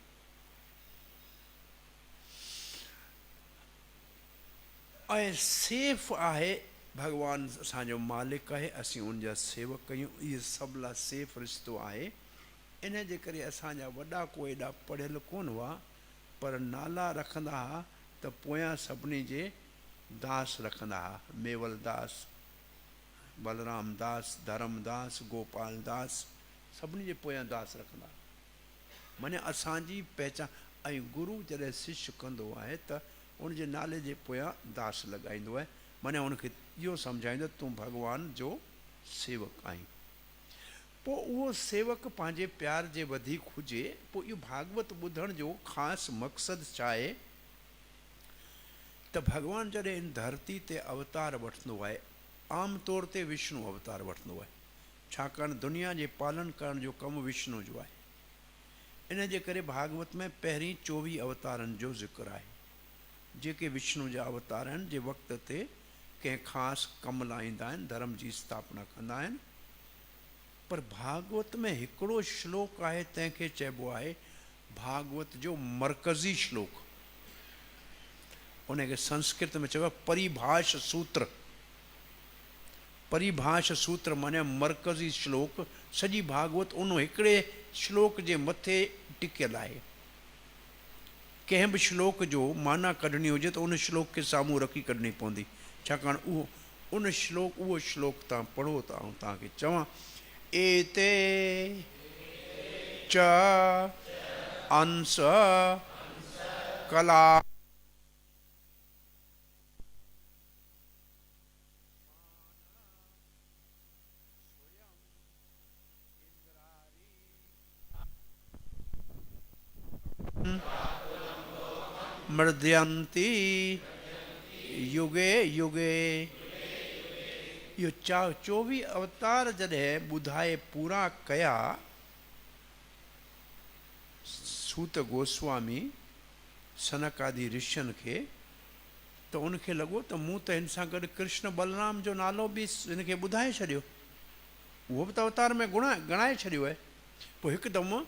ऐं सेफ आहे, भॻवान असांजो मालिक आहे, असीं उनजा सेवक आहियूं, इहो सभु लाइ सेफ रिश्तो आहे। इन जे करे असांजा वॾा को एॾा पढ़ियल कोन हुआ, पर नाला रखंदा हुआ त पोयां सभिनी जे दास रखंदा हुआ, मेवल दास, बलराम दास, धर्मदास, गोपाल दास, सभिनी जे पोयां दास रखंदा हुआ। माने असांजी पहचान। ऐं गुरू जॾहिं शिष्य कंदो आहे त उनजे नाले जे पोयां दास लॻाईंदो आहे, माने उनखे इहो सम्झाईंदो तूं भॻवान जो सेवक आहीं। पोइ उहो सेवक पंहिंजे प्यार जे वधीक हुजे, पोइ इहो भागवत ॿुधण जो ख़ासि मक़सदु छा आहे त भॻवानु जॾहिं इन धरती ते अवतार वठंदो आहे, आम तौर ते विष्णु अवतार वठंदो आहे, छाकाणि दुनिया जे पालन करण जो कमु विष्णु जो आहे। इन जे करे भागवत में पहिरीं 24 अवतारनि जो ज़िक्र आहे, जेके विष्णु जा अवतार आहिनि, जे वक़्त ते कंहिं ख़ासि कमु लाइ ईंदा आहिनि, धर्म जी स्थापना कंदा आहिनि। पर भागवत में हिकिड़ो श्लोक आहे, तंहिंखे चइबो आहे भागवत जो मरकज़ी श्लोक। उनखे संस्कृत में चइबो आहे परिभाष सूत्र। परिभाष सूत्र माने मरकज़ी श्लोक। सॼी भागवत उन हिकिड़े श्लोक जे मथे टिकियल आहे। कंहिं बि श्लोक जो माना कढणी हुजे त उन श्लोक खे साम्हूं रखी कढणी पवंदी, छाकाणि उहो श्लोक तव्हां पढ़ो त आउं तव्हांखे चवां, एते च अंश कला मृदयन्ति युगे युगे। इहो 24 अवतार जॾहिं ॿुधाए पूरा कया सूत गोस्वामी सनक आदि ऋषियुनि खे, त उनखे लॻो त मूं त हिन सां गॾु कृष्ण बलराम जो नालो बि हिनखे ॿुधाए छॾियो, उहो बि त अवतार में ॻणाए छॾियो आहे। पोइ हिकदमि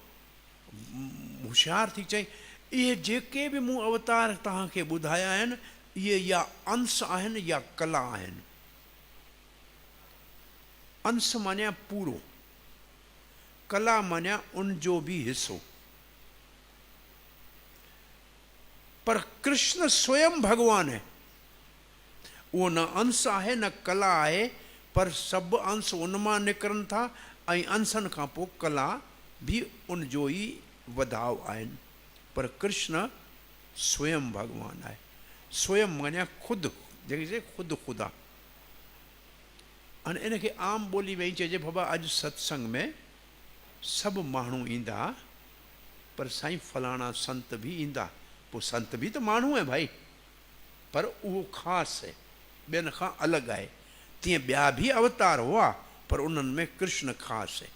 होशियारु थी चई, इहे जेके बि मूं अवतार तव्हांखे ॿुधाया आहिनि, इहे या अंश आहिनि या कला आहिनि। अंश मानिया पूरो, कला मानिया उनजो बि हिसो। पर कृष्ण स्वयं भॻवानु आहे, उहो न अंश आहे न कला आहे, पर सभु अंश उन मां निकिरनि था ऐं अंशनि खां पोइ कला भी उनजो ई वधाउ आहिनि। पर कृष्ण स्वयं भॻवानु आहे। स्वयं माना ख़ुदि, जेके चए ख़ुदि ख़ुदा। हाणे इनखे आम ॿोली में ई चइजे, बाबा अॼु सत्संग में सभु माण्हू ईंदा, पर साईं फलाणा संत बि ईंदा। पोइ संत बि त माण्हू आहे भाई, पर उहो ख़ासि आहे, ॿियनि खां अलॻि आहे। तीअं ॿिया बि अवतार हुआ, पर उन्हनि में कृष्ण ख़ासि आहे।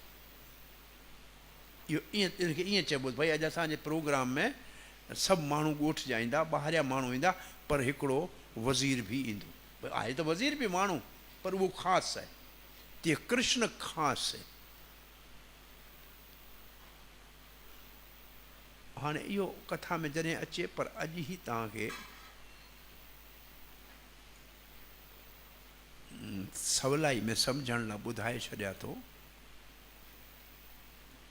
इहो इनखे ईअं चइबो भई अॼु असांजे प्रोग्राम में सभु माण्हू ॻोठ जा ईंदा, ॿाहिरियां माण्हू ईंदा, पर हिकिड़ो वज़ीर बि ईंदो। आहे त वज़ीर बि माण्हू, पर उहो ख़ासि आहे। ते कृष्ण ख़ासि हाणे इहो कथा में जॾहिं अचे पर अॼु ई तव्हांखे सवलाई में सम्झण लाइ ॿुधाए छॾिया थो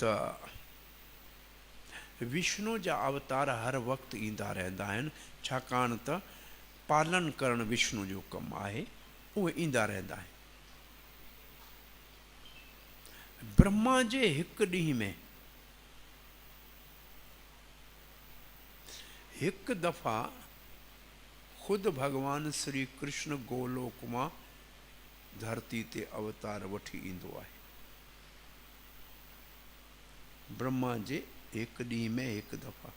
त विष्णु जा अवतार हर वक़्तु ईंदा रहंदा आहिनि छाकाणि त पालन करणु विष्णु जो कमु आहे उहे ईंदा रहंदा आहिनि ब्रह्मा जे हिकु ॾींहं में हिकु दफ़ा ख़ुदि भॻवानु श्री कृष्ण गोलोक मां धरती ते अवतार वठी ईंदो आहे ब्रह्मा जे हिकु ॾींहं में हिकु दफ़ा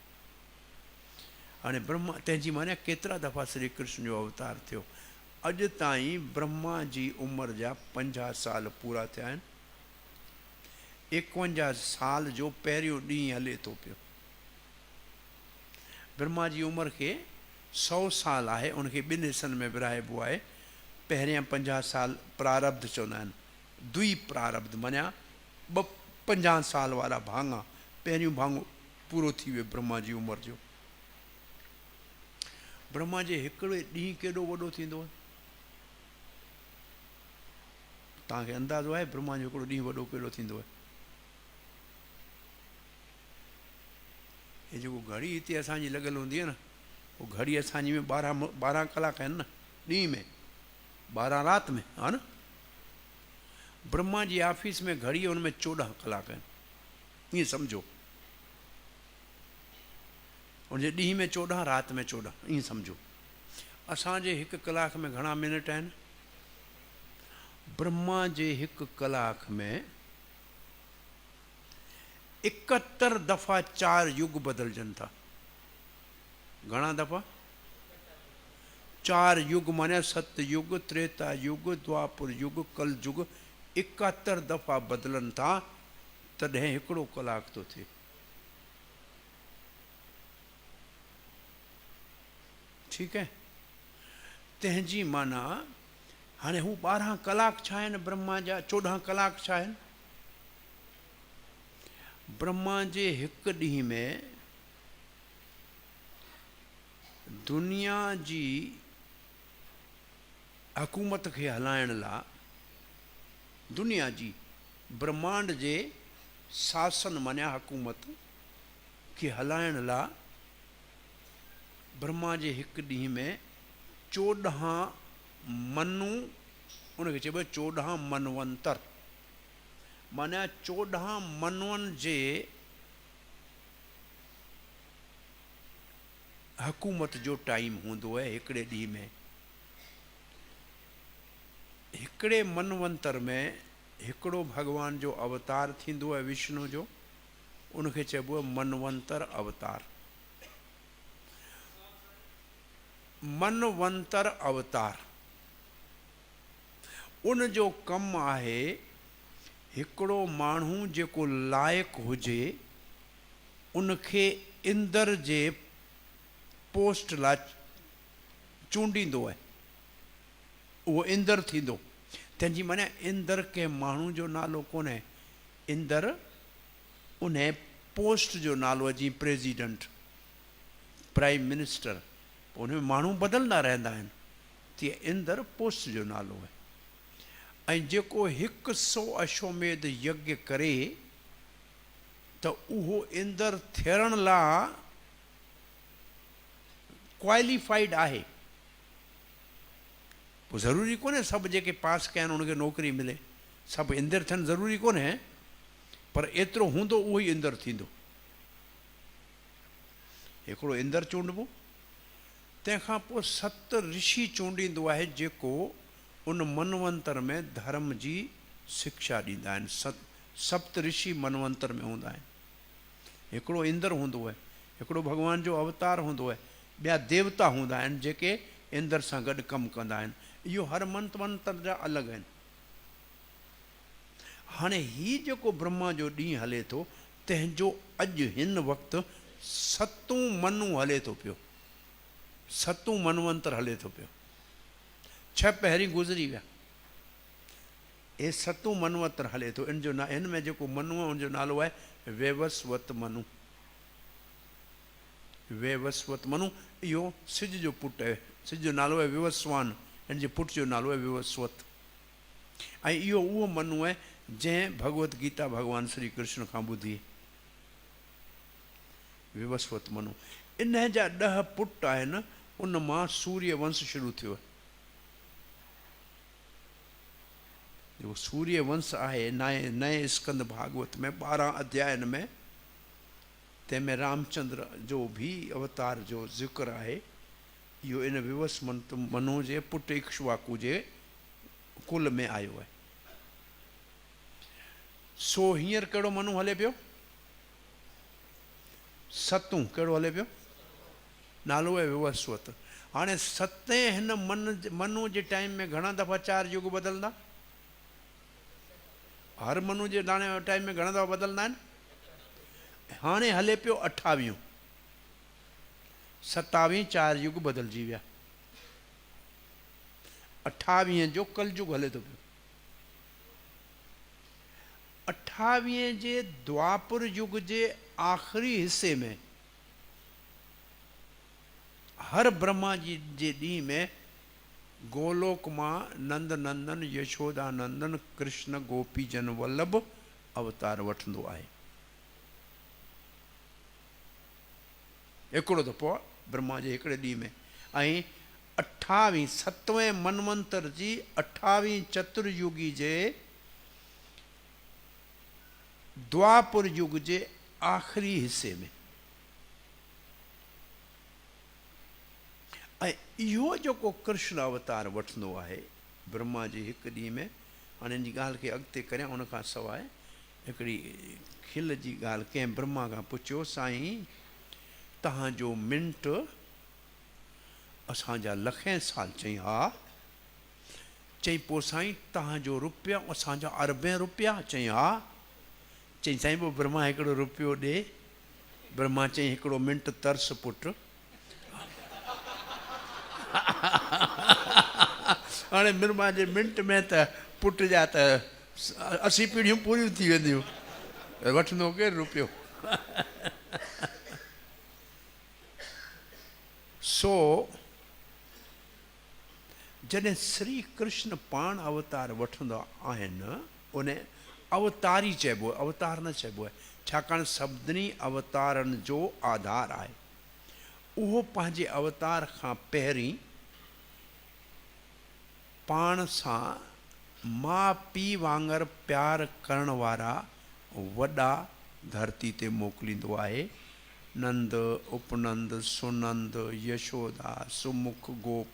हाणे ब्रह्मा तंहिंजी माना केतिरा दफ़ा श्री कृष्ण जो अवतार थियो अॼु ताईं ब्रह्मा जी उमिरि जा 50 साल पूरा थिया आहिनि 51 साल जो पहिरियों ॾींहुं हले थो पियो ब्रह्मा जी उमिरि खे 100 साल आहे उनखे ॿिनि हिसनि में विराइबो आहे पहिरियां 50 साल प्रारब्ध चवंदा आहिनि द्वि प्रारब्ध माना 50 साल वारा भाङा पहिरियों भाङो पूरो थी वियो ब्रह्मा जी उमिरि जो ब्रह्मा जे हिकिड़े ॾींहुं केॾो वॾो थींदो आहे तव्हांखे अंदाज़ो आहे ब्रह्मा जो हिकिड़ो ॾींहुं वॾो केॾो थींदो आहे हे जेको घड़ी हिते असांजी लॻियल हूंदी आहे न उहो घड़ी असांजी में 12 कलाक आहिनि न ॾींहं में 12 राति में हा न ब्रह्मा जी ऑफिस में घड़ी हुन में 14 कलाक आहिनि ईअं सम्झो उनजे ॾींहं में 14 राति में 14 ईअं सम्झो असांजे हिकु कलाक में घणा मिनट आहिनि ब्रह्मा जे हिकु कलाक में 71 दफ़ा 4 युग बदिलजनि था घणा दफ़ा 4 युग माना सतयुग त्रेता युग द्वापर युग कल युग 71 दफ़ा बदिलनि था तॾहिं हिकिड़ो कलाक थो थिए ठीकु आहे तंहिंजी माना हाणे हू 12 कलाक छा आहिनि ब्रह्मा जा 14 कलाक छा आहिनि ब्रह्मा जे हिकु ॾींहं में दुनिया जी हुकूमत खे हलाइण लाइ दुनिया जी ब्रह्मांड जे शासन माना हुकूमत खे हलाइण लाइ ब्रह्मा जे हिकु ॾींहं में 14 मनू उनखे चइबो आहे 14 मनवंतर माना 14 मनुअनि जे हुकूमत जो टाइम हूंदो आहे हिकिड़े ॾींहं में हिकिड़े मनवंतर में हिकिड़ो भॻवान जो अवतार थींदो आहे विष्णु जो उनखे चइबो आहे मनवंतर अवतार मनवंतर अवतार उन जो कमु आहे हिकिड़ो माण्हू जेको लाइक़ु हुजे उनखे इंदर जे पोस्ट लाइ चूंडींदो आहे उहो इंदर थींदो तंहिंजी माना इंदर कंहिं माण्हू जो नालो कोन्हे इंदर उन पोस्ट जो नालो आहे जीअं प्रेसिडेंट प्राइम मिनिस्टर उन में माण्हू बदिलंदा रहंदा आहिनि तीअं इंदर पोस्ट जो नालो आहे ऐं जेको 100 अश्वमेध यज्ञ करे त उहो इंदर थियण लाइ क्वालिफाइड आहे पोइ ज़रूरी कोन्हे सभु जेके पास कया आहिनि उनखे नौकिरी मिले सभु इंदर थियनि ज़रूरी कोन्हे पर एतिरो हूंदो उहो ई इंदर थींदो हिकिड़ो इंदर चूंडबो तंहिंखां पोइ 7 ऋषि चूंडींदो आहे जेको उन मनवंतर में धर्म जी शिक्षा ॾींदा आहिनि 7 ऋषि मनवंतर में हूंदा आहिनि हिकिड़ो इंदर हूंदो आहे हिकिड़ो भॻवान जो अवतार हूंदो आहे ॿिया देवता हूंदा आहिनि जेके इंदर सां गॾु कमु कंदा आहिनि इहो हर मनवंतर जा अलॻि आहिनि हाणे हीउ जेको ब्रह्मा जो ॾींहुं हले थो तंहिंजो अॼु हिन वक़्तु 7 मनू हले थो पियो 7 मनवंतर हले थो पियो 6 पहिरीं गुज़री विया हे सतूं मनवंतर हले थो, इन जो हिन में जेको मनु आहे उनजो नालो आहे वेवस्वत मनु। वेवस्वत मनु इहो सिज जो पुटु आहे, सिज जो नालो आहे विवस्वान, हिन जे पुट जो नालो आहे विवस्वत। ऐं इहो उहो मनु आहे जंहिं भगवत गीता भगवान श्री कृष्ण खां ॿुधी। विवस्वत मनु इन जा 10 पुट आहिनि, उन मां सूर्य वंश शुरू थियो आहे। जेको सूर्य वंश आहे नए स्कंद भागवत में 12 अध्यायन में, तंहिंमें रामचंद्र जो भी अवतार जो ज़िक्र आहे। इहो इन विवस्वत मनु जे पुट इक्ष्वाकु जे कुल में आयो आहे। सो हींअर कहिड़ो मनु हले पियो? सतूं कहिड़ो हले पियो? नालो आहे विवस्वत। हाणे सतें हिन मनु जे टाइम में घणा दफ़ा 4 युग बदलंदा? हर मनु जे टाइम में घणा दफ़ा बदलंदा आहिनि? हाणे हले पियो 28, 27 4 युग बदलजी विया। 28 जो कलयुग हले थो पियो। 28 जे द्वापर युग जे आख़िरी हिस्से में हर ब्रह्मा जी जे ॾींहं में गोलोक मां नंद नंदन यशोदा नंदन कृष्ण गोपी जन वल्लभ अवतार वठंदो आहे। हिकिड़ो दफ़ो ब्रह्मा जे हिकिड़े ॾींहं में। ऐं 28 7वें मनवंतर जी 28 चतुर्युगी जे द्वापर युग जे आख़िरी हिस्से में। ऐं इहो जेको कृष्ण अवतार वठंदो आहे ब्रह्मा जे हिकु ॾींहं में। हाणे हिन जी ॻाल्हि खे अॻिते करियां उन खां सवाइ हिकिड़ी खिल जी ॻाल्हि, कंहिं ब्रह्मा खां पुछियो, साईं तव्हांजो मिंट असांजा लखें साल? चई हा। चई पोइ साईं तव्हांजो रुपया असांजा अरबें रुपया? चई हा। चई साईं पोइ ब्रह्मा हिकिड़ो रुपयो ॾे। ब्रह्मा चई हिकिड़ो मिंट तरस पुटु। हाणे ब्रह्मा जे मिंट में त पुट जा त 80 पीढ़ियूं पूरियूं थी वेंदियूं, वठंदो केरु रुपयो? सो जॾहिं श्री कृष्ण पाण अवतार वठंदा आहिनि, उन अवतारी चइबो आहे, अवतार न चइबो आहे, छाकाणि सभिनी अवतारनि जो आधार आहे। उहो पंहिंजे अवतार खां पहिरीं पाण सां माउ पीउ वांगुरु प्यार करण वारा वॾा धरती ते मोकिलींदो आहे। नंद, उपनंद, सुनंद, यशोदा, सुमुख गोप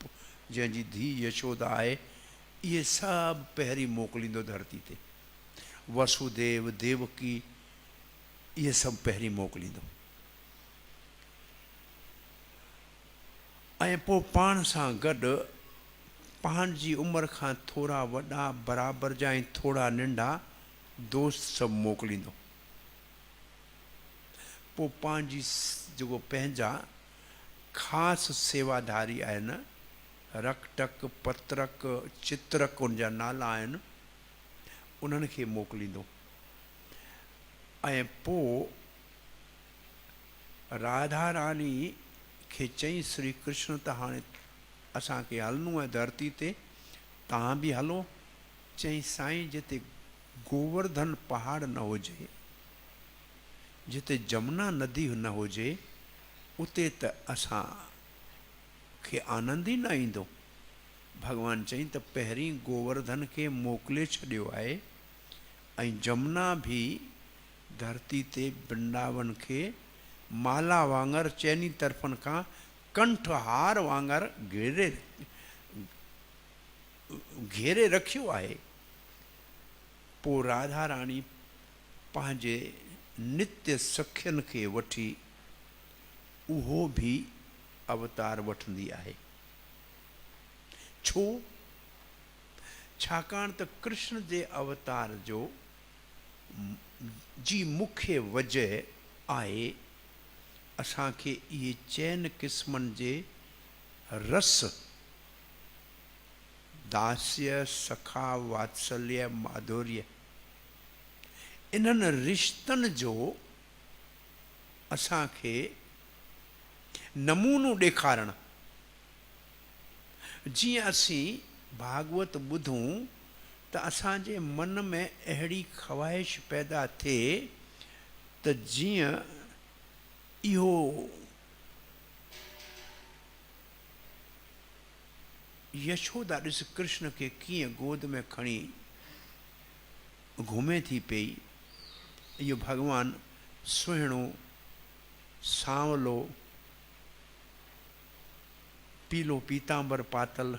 जंहिंजी धीउ यशोदा आहे, इहे सभु पहिरीं मोकिलींदो धरती ते। वसुदेव, देवकी, इहे सभु पहिरीं मोकिलींदो। ऐं पोइ पाण सां गॾु पंहिंजी उमिरि खां थोरा वॾा बराबरि जा ऐं थोरा नंढा दोस्त सभु मोकिलींदो। पोइ पंहिंजी जेको पंहिंजा ख़ासि सेवाधारी आहिनि, रकटक, पत्रक, चित्रक उनजा नाला आहिनि, उन्हनि खे मोकिलींदो। ऐं पोइ राधा रानी खे चई श्री कृष्ण त हाणे असांखे हलणो आहे धरती ते, तव्हां बि हलो। चई साईं जिते गोवर्धन पहाड़ न हुजे, जिते जमुना नदी न हुजे, उते त असांखे आनंद ई न ईंदो। भॻवानु चई त पहिरीं गोवर्धन खे मोकिले छॾियो आहे, ऐं जमुना भी धरती ते वृंदावन खे माला वांगुरु चइनी तरफ़नि खां कंठहार वांगुरु घेरे रखियो आहे। पोइ राधा रानी पंहिंजे नित्य सखियनि खे वठी उहो भी अवतार वठंदी आहे। छो? छाकाणि त कृष्ण जे अवतार जो जी मुख्य वजह आहे असांखे इहे चइनि क़िस्मनि जे रस दास्य सखा वात्सल्य माधुर्य इन्हनि रिश्तनि जो असांखे नमूनो ॾेखारणु जीअं असीं भागवत ॿुधूं त असांजे मन में अहिड़ी ख़्वाहिश पैदा थिए त जीअं इहो यशोदा ॾिस कृष्ण खे कीअं गोद में खणी घुमे थी पई, इहो भॻवानु सुहिणो सांवलो पीलो पीतांबर पातल,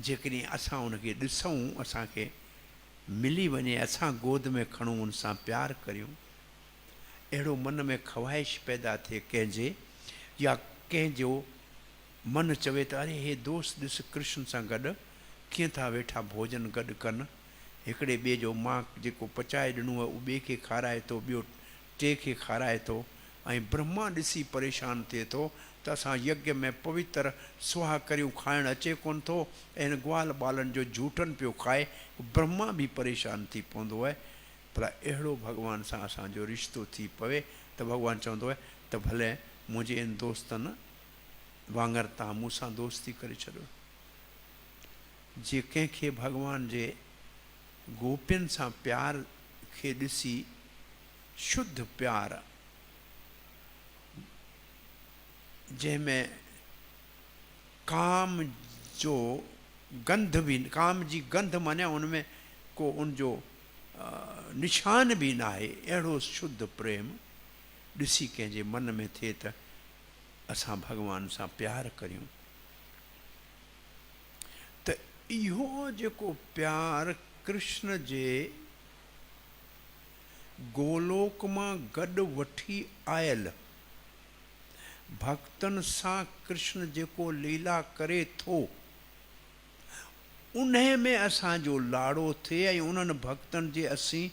जेकॾहिं असां उनखे ॾिसूं असांखे मिली वञे, असां गोद में खणूं उन सां प्यारु करियूं, अहिड़ो मन में ख़्वाहिश पैदा थिए कंहिंजे, या कंहिंजो मन चवे त अरे हे दोस्त ॾिस कृष्ण सां गॾु कीअं था वेठा भोजन गॾु कनि, हिकिड़े ॿिए जो मां जेको पचाए ॾिनो आहे उहो ॿिए खे खाराए थो, ॿियो टे खे खाराए थो, ऐं ब्रह्मा ॾिसी परेशान थिए थो त असां यज्ञ में पवित्र सुहा करियूं खाइणु अचे कोन थो, ऐं हिन ग्वाल ॿालनि जो झूठनि पियो खाए, ब्रह्मा बि परेशान थी पवंदो आहे। पर अहिड़ो भॻवान सां असांजो रिश्तो थी पवे त भॻवानु चवंदो आहे त भले मुंहिंजे इन दोस्तनि वांगुरु तव्हां मूंसां दोस्ती करे छॾियो। जे कंहिंखे भॻवान जे गोपियुनि सां प्यार खे ॾिसी शुद्ध प्यार जंहिंमें काम जो गंध बि, काम जी गंध माने उनमें को उनजो निशान बि न आहे, अहिड़ो शुद्ध प्रेम ॾिसी कंहिंजे मन में थिए त असां भॻवान सां प्यारु करियूं, त इहो जेको प्यारु कृष्ण जे गोलोक मां गॾु वठी आयल भक्तनि सां कृष्ण जेको लीला करे थो, उन में असांजो लाड़ो थिए ऐं उन्हनि भक्तनि जे असीं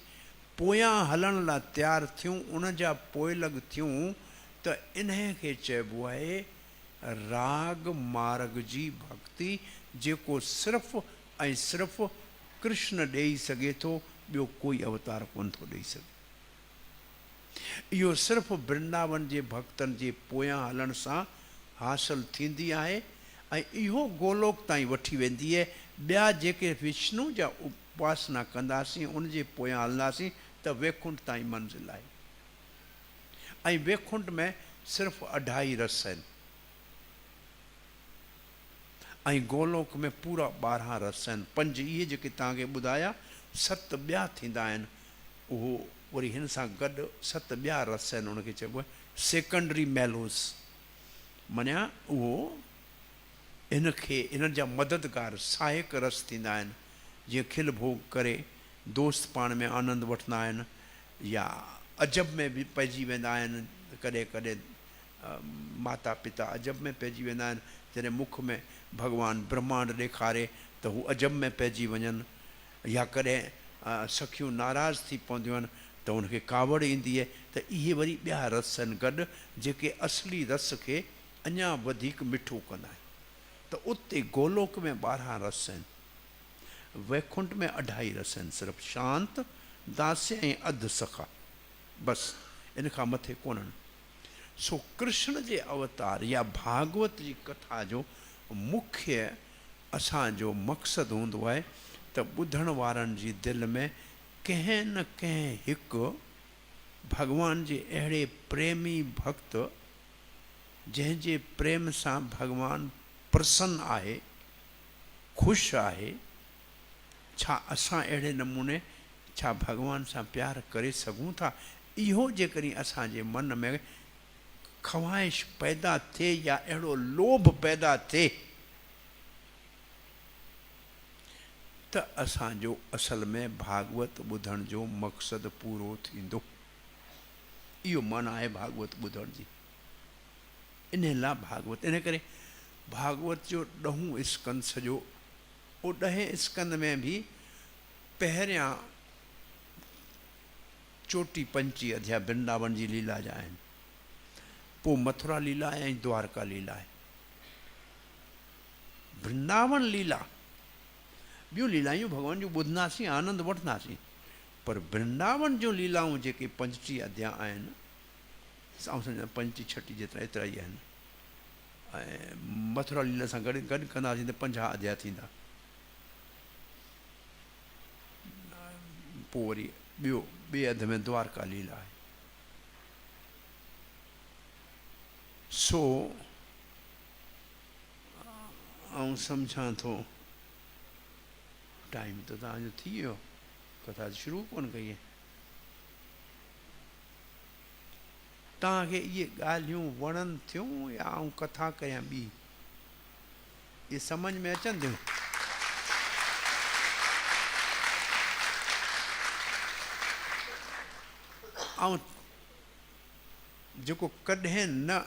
पोयां हलण लाइ तयारु थियूं, उन जा पोइलॻ थियूं, त इन खे चइबो आहे राग मार्ग जी भक्ति, जेको सिर्फ़ु ऐं सिर्फ़ु कृष्ण ॾेई सघे थो, ॿियो कोई अवतार कोन थो ॾेई सघे। इहो सिर्फ़ु वृंदावन जे भक्तनि जे पोयां हलण सां हासिलु थींदी आहे, ऐं इहो गोलोक ताईं वठी वेंदी आहे। ॿिया जेके विष्णु जा उपासना कंदासीं, उनजे पोयां हलंदासीं त वैकुंठ ताईं मंज़िल आहे, ऐं वैकुंठ में सिर्फ़ु 2.5 रस आहिनि, ऐं गोलोक में पूरा 12 रस आहिनि। 5 इहे जेके तव्हांखे ॿुधाया, 7 ॿिया थींदा आहिनि, उहो वरी हिन सां गॾु 7 ॿिया रस आहिनि, उनखे चइबो आहे सेकेंडरी मेलोस, मञिया उहो हिनखे हिननि जा मददगार सहायक रस थींदा आहिनि, जीअं खिल भोग करे दोस्त पाण में आनंद वठंदा आहिनि, या अजब में बि पइजी वेंदा आहिनि, कॾहिं कॾहिं माता पिता अजब में पइजी वेंदा आहिनि, जॾहिं मुख में भॻवानु ब्रह्मांड ॾेखारे त हू अजब में पइजी वञनि, या कॾहिं सखियूं नाराज़ थी पवंदियूं आहिनि त उनखे कावड़ ईंदी आहे, त इहे वरी ॿिया रस आहिनि गॾु, जेके असली रस खे अञा वधीक मिठो कंदा आहिनि। त उते गोलोक में 12 रस आहिनि, वैकुंठ में 2.5 रस आहिनि, सिर्फ़ु शांत, दास्य ऐं अध सखा, बसि इन खां मथे कोन्हनि। सो कृष्ण जे अवतार या भागवत जी कथा जो मुख्य असांजो मक़सदु हूंदो आहे त ॿुधण वारनि जी दिलि में कंहिं न कंहिं हिकु भॻवान जे अहिड़े प्रेमी भक्त, जंहिंजे प्रेम सां भॻवानु प्रसन्न आहे, ख़ुशि आहे, छा असां अहिड़े नमूने छा भॻवान सां प्यारु करे सघूं था। इहो जेकॾहिं असांजे मन में ख़्वाहिश पैदा थिए या अहिड़ो लोभ पैदा थिए, त असांजो असल में भागवत ॿुधण जो मक़सदु पूरो थींदो। इहो माना आहे भागवत ॿुधण जी। इन लाइ भागवत, इन करे भागवत जो 10हों स्कंद सॼो, उहो 10हें स्कंद में बि पहिरियां 24-25 अध्याय वृंदावन जी लीला जा आहिनि, पोइ मथुरा लीला ऐं द्वारका लीला आहे। वृंदावन लीला ॿियूं लीलायूं भॻवान जूं ॿुधंदासीं आनंद वठंदासीं, पर वृंदावन जूं लीलाऊं जेके 35 अध्याय आहिनि, ऐं सम्झो 35 36 जेतिरा एतिरा ई आहिनि, ऐं मथुरा लीला सां गॾु कंदासीं त 50 अध्याय थींदा। पोइ वरी ॿिए अध में द्वारका लीला आहे। सो ऐं सम्झां थो टाइम त तव्हांजो थी वियो, कथा शुरू कोन कई आहे। तव्हांखे इहे ॻाल्हियूं वणनि थियूं या आउं कथा कयां ॿी, इहे सम्झ में अचनि थियूं? ऐं जेको कॾहिं न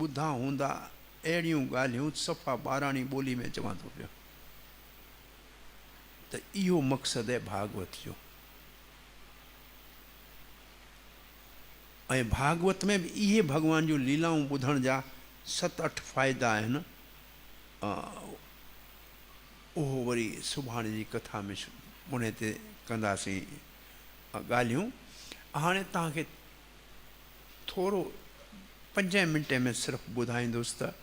ॿुधा हूंदा अहिड़ियूं ॻाल्हियूं सफ़ा ॿाराणी ॿोली में चवां थो पियो, त इहो मक़सदु आहे भागवत जो। ऐं भागवत में बि इहे भॻवान जूं लीलाऊं ॿुधण जा 7-8 फ़ाइदा आहिनि। उहो वरी सुभाणे जी कथा में उन ते कंदासीं ॻाल्हियूं। हाणे तव्हांखे थोरो 5 मिंटे में सिर्फ़ु ॿुधाईंदुसि त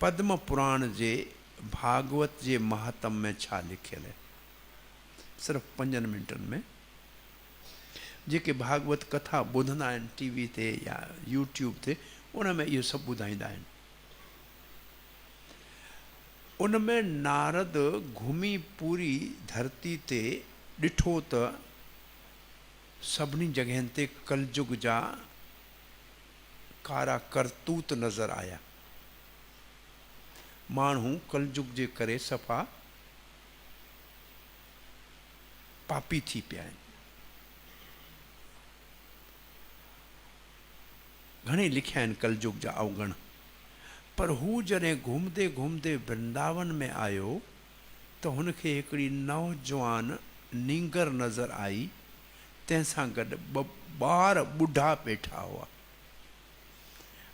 पद्म पुराण जे भागवत जे महात्म में छा लिखियलु आहे, सिर्फ़ु 5 मिंटनि में। जेके भागवत कथा ॿुधंदा आहिनि टीवी ते या यूट्यूब ते, उन में इहो सभु ॿुधाईंदा आहिनि। उन में नारद घुमी पूरी धरती ते ॾिठो त सभिनी जॻहियुनि ते कलयुग जा कारा करतूत नज़र आया। माण्हू कलयुग जे करे सफ़ा पापी थी पिया आहिनि। घणे लिखिया आहिनि कलयुग जा अवगुण, पर हू जॾहिं घुमंदे घुमंदे वृंदावन में आयो त हुनखे हिकिड़ी नौजवान नींगर नज़र आई, तंहिंसां गॾु 2 ॿार ॿुढा वेठा हुआ।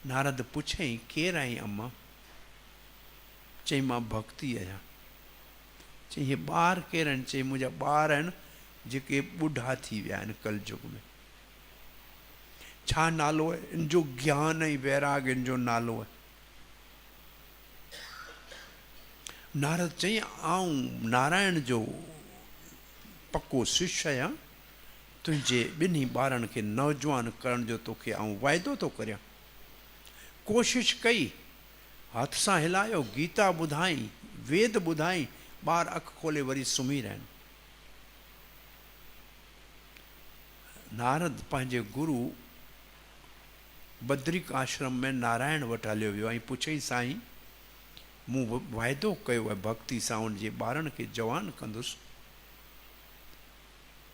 नारद पुछईं, केरु आई अम्मा? चई, मां भक्ति आहियां। चई, हे ॿार केरु आहिनि? चई, मुंहिंजा ॿार आहिनि जेके ॿुढा थी विया आहिनि कलयुग में। छा नालो आहे? इन जो ज्ञान ऐं वैराग इन जो नालो आहे। नारद चई, आऊं नारायण जो पक्को शिष्य आहियां। तुंहिंजे 2 ॿारनि खे नौजवान करण जो तोखे आऊं वाइदो थो करियां। कोशिश कई, हथ सां हिलायो, गीता ॿुधाई, वेद ॿुधाई, ॿार अखि खोले वरी सुम्ही रहिया आहिनि। नारद पंहिंजे गुरु बद्रिक आश्रम में नारायण वटि हलियो वियो ऐं पुछई, साईं, मूं वाइदो कयो आहे भक्ति सां उन जे ॿारनि खे जवान कंदुसि,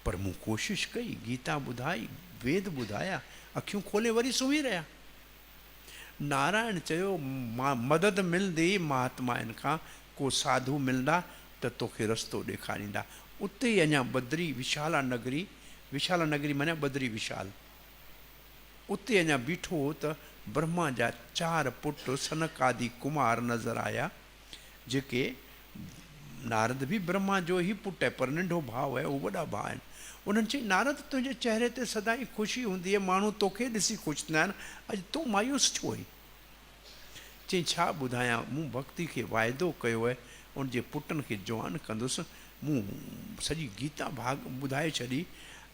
पर मूं कोशिश कई, गीता ॿुधाई, वेद ॿुधाया, अखियूं खोले वरी सुम्ही रहिया। नारायण चयो, मां मदद मिलंदी महात्माउनि खां, को साधु मिलंदा त तोखे रस्तो ॾेखारींदा। उते ई अञा बद्री विशाला नगरी माना बद्री विशाल, उते अञा बीठो हो त ब्रह्मा जा 4 पुट सनक आदि कुमार नज़र आया, जेके नारद भी ब्रह्मा जो ही पुट है, पर नंढो भाउ है, वो वॾा भाउ आहिनि। उन्हनि चई, नारद, तुंहिंजे चेहरे ते सदाई ख़ुशी हूंदी है, माण्हू तोखे ॾिसी ख़ुशि थींदा आहिनि, अॼु तूं मायूस छो आहीं? चई, छा ॿुधायां, मूं भक्ति खे वाइदो कयो आहे, उनजे पुटनि खे जवान कंदुसि। मूं सॼी गीता ॿुधाए छॾी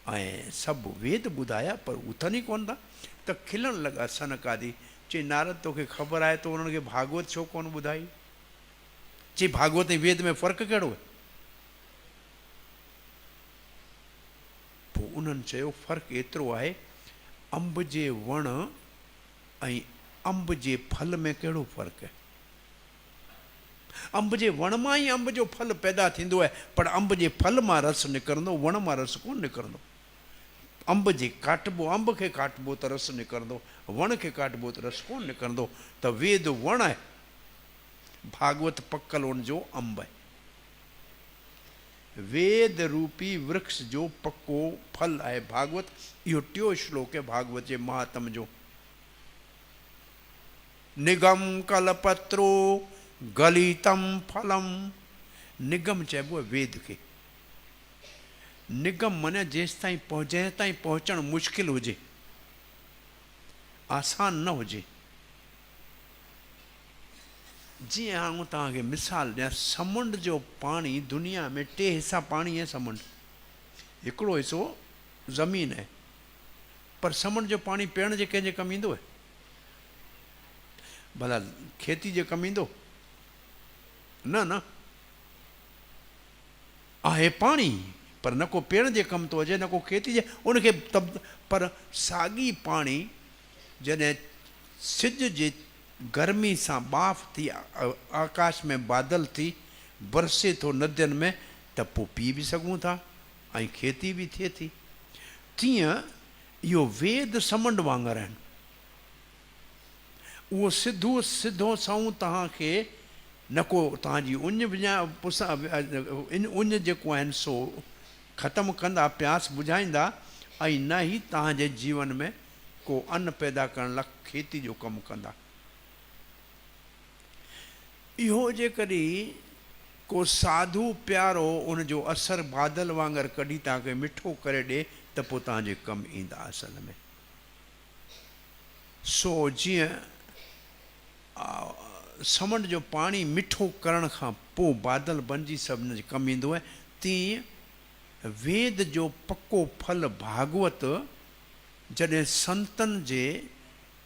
ऐं सभु वेद ॿुधाया, पर उथनि ई कोन था। त खिलण लॻा सनक आदि। चई, नारद, तोखे ख़बर आहे त उन्हनि खे भागवत छो कोन ॿुधाई? चई, भागवत ऐं वेद में फ़र्क़ु कहिड़ो आहे? पोइ उन्हनि चयो, फ़र्क़ु एतिरो आहे, अंब जे वण ऐं अंब जे फल में कहिड़ो फ़र्क़ु आहे? अंब जे वण मां ई अंब जो फल पैदा थींदो आहे, पर अंब जे फल मां रस निकिरंदो, वण मां रस कोन निकिरंदो। अंब जे काटबो, अंब खे काटबो त रस निकिरंदो, वण खे काटबो त रस कोन निकिरंदो। त वेद वण आहे, भागवत पकल उन जो अंब आहे। वेद रूपी वृक्ष जो पक्को फल आहे भागवत। इहो 4 श्लोक है भागवत जे महात्म जो। निगम कलपत्रो गलितम फलम। निगम चइबो आहे वेद खे। निगम माने जेसि ताईं पहुचणु मुश्किल हुजे, आसान न हुजे। जीअं हाणे तव्हांखे मिसाल ॾियां, समुंड जो पाणी दुनिया में 3 हिसा पाणी आहे समुंड, हिकिड़ो हिसो ज़मीन आहे। पर समुंड जो पाणी पीअण जे कंहिंजे कमु ईंदो आहे? भला खेती जे कमु ईंदो? न न, आहे पाणी, पर न को पीअण जे कमु थो अचे, न को खेती जे उनखे पर साॻी पाणी जॾहिं सिज जे गर्मी सां बाफ़ थी आकाश में बादल थी बरसे थो नदियुनि में, त पोइ पी बि सघूं था ऐं खेती बि थिए थी। तीअं इहो वेद समुंड वांगुरु आहिनि। उहो सिधो सऊं तव्हांखे न को तव्हांजी उञ उञ जेको आहिनि सो ख़तमु कंदा, प्यास बुझाईंदा, ऐं न ई तव्हांजे जीवन में को अन्न पैदा करण लाइ खेती जो कमु कंदा। इहो जेकॾहिं को साधू प्यारो उनजो असरु बादल वांगुरु कढी तव्हांखे मिठो करे ॾिए त पोइ तव्हांजे कमु ईंदा असल में। सो जीअं समुंड जो पाणी मिठो करण खां पोइ बादल बणिजी सभिनी जे कमु ईंदो आहे, तीअं वेद जो पको फल भागवत जॾहिं संतनि जे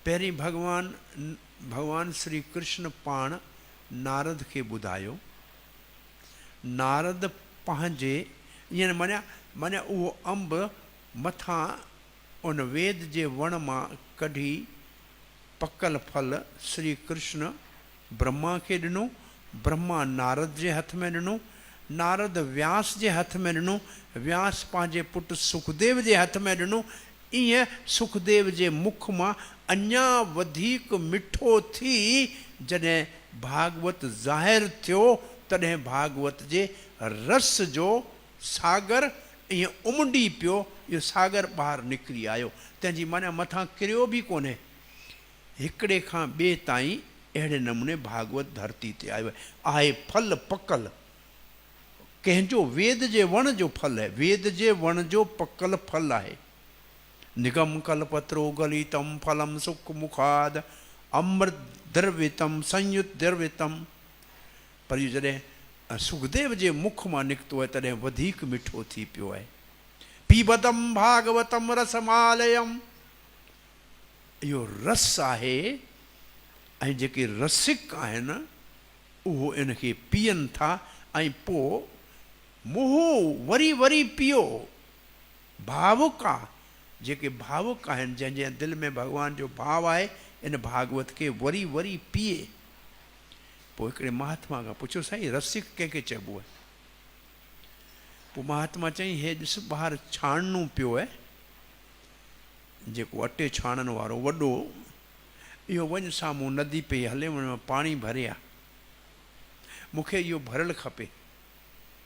पहिरीं भगवान श्री कृष्ण पाण नारद खे ॿुधायो। नारद पंहिंजे ईअं माना उहो अंब मथां उन वेद जे वण मां कढी पकल फल श्री कृष्ण ब्रह्मा खे ॾिनो, ब्रह्मा नारद जे हथ में ॾिनो, नारद व्यास जे हथ में ॾिनो, व्यास पंहिंजे पुटु सुखदेव जे हथ में ॾिनो। ईअं सुखदेव जे मुख मां अञा वधीक मिठो थी जॾहिं भागवत ज़ाहिर थियो, तॾहिं भागवत जे रस जो सागर ईअं उमंडी पियो, इहो सागर ॿाहिरि निकिरी आयो। तंहिंजी माना मथां किरियो बि कोन्हे, हिकिड़े खां ॿिए ताईं अहिड़े नमूने भागवत धरती ते आयो आहे। फल पकल कंहिंजो वेद जे वण जो फल आहे, वेद जे वण जो पकल फल आहे। निगम कल्पत्रो गलितम फलम सुख मुखाद अमृत द्रव्यतम संयुत द्रव्यतम। पर इहो जॾहिं सुखदेव जे मुख मां निकितो आहे तॾहिं वधीक मिठो थी पियो आहे। पीबदम भागवतम रसमालयम, इहो रस आहे, ऐं जेके रसिक आहिनि उहो इनखे पीअनि था ऐं पोइ मुंहुं वरी वरी पियो। भावुक आहे, जेके भावुक आहिनि, जंहिंजे दिलि में भॻवान जो भाव आहे, इन भागवत खे वरी वरी पीए। पोइ हिकिड़े महात्मा खां पुछियो, साईं रसिक कंहिंखे चइबो आहे? पोइ महात्मा चई, हे ॾिस ॿाहिरि छाणनो पियो आहे, जेको अटे छाणण वारो वॾो, इहो वञ साम्हूं नदी पई हले, हुन में पाणी भरे आहे, मूंखे इहो भरियलु खपे।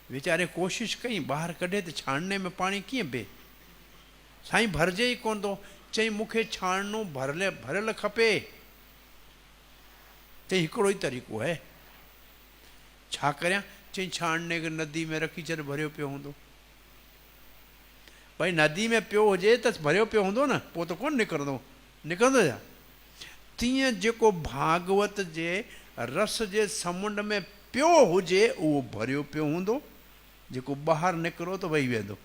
वीचारे कोशिशि कई ॿाहिरि कढे त छाणने में पाणी कीअं बीहे, साईं भरिजे ई कोन थो। चई मूंखे छाणनो भरियलु खपे। चई हिकिड़ो ई तरीक़ो आहे, छा करियां? चई छाणने खे नदी में रखी छॾ, भरियो पियो हूंदो। भई नदी में पियो हुजे त भरियो पियो हूंदो न, पोइ त कोन निकिरंदो, निकिरंदो छा? तीअं जेको भागवत जे रस जे समुंड में पियो हुजे उहो भरियो पियो हूंदो, जेको ॿाहिरि निकिरो त वही वेंदो।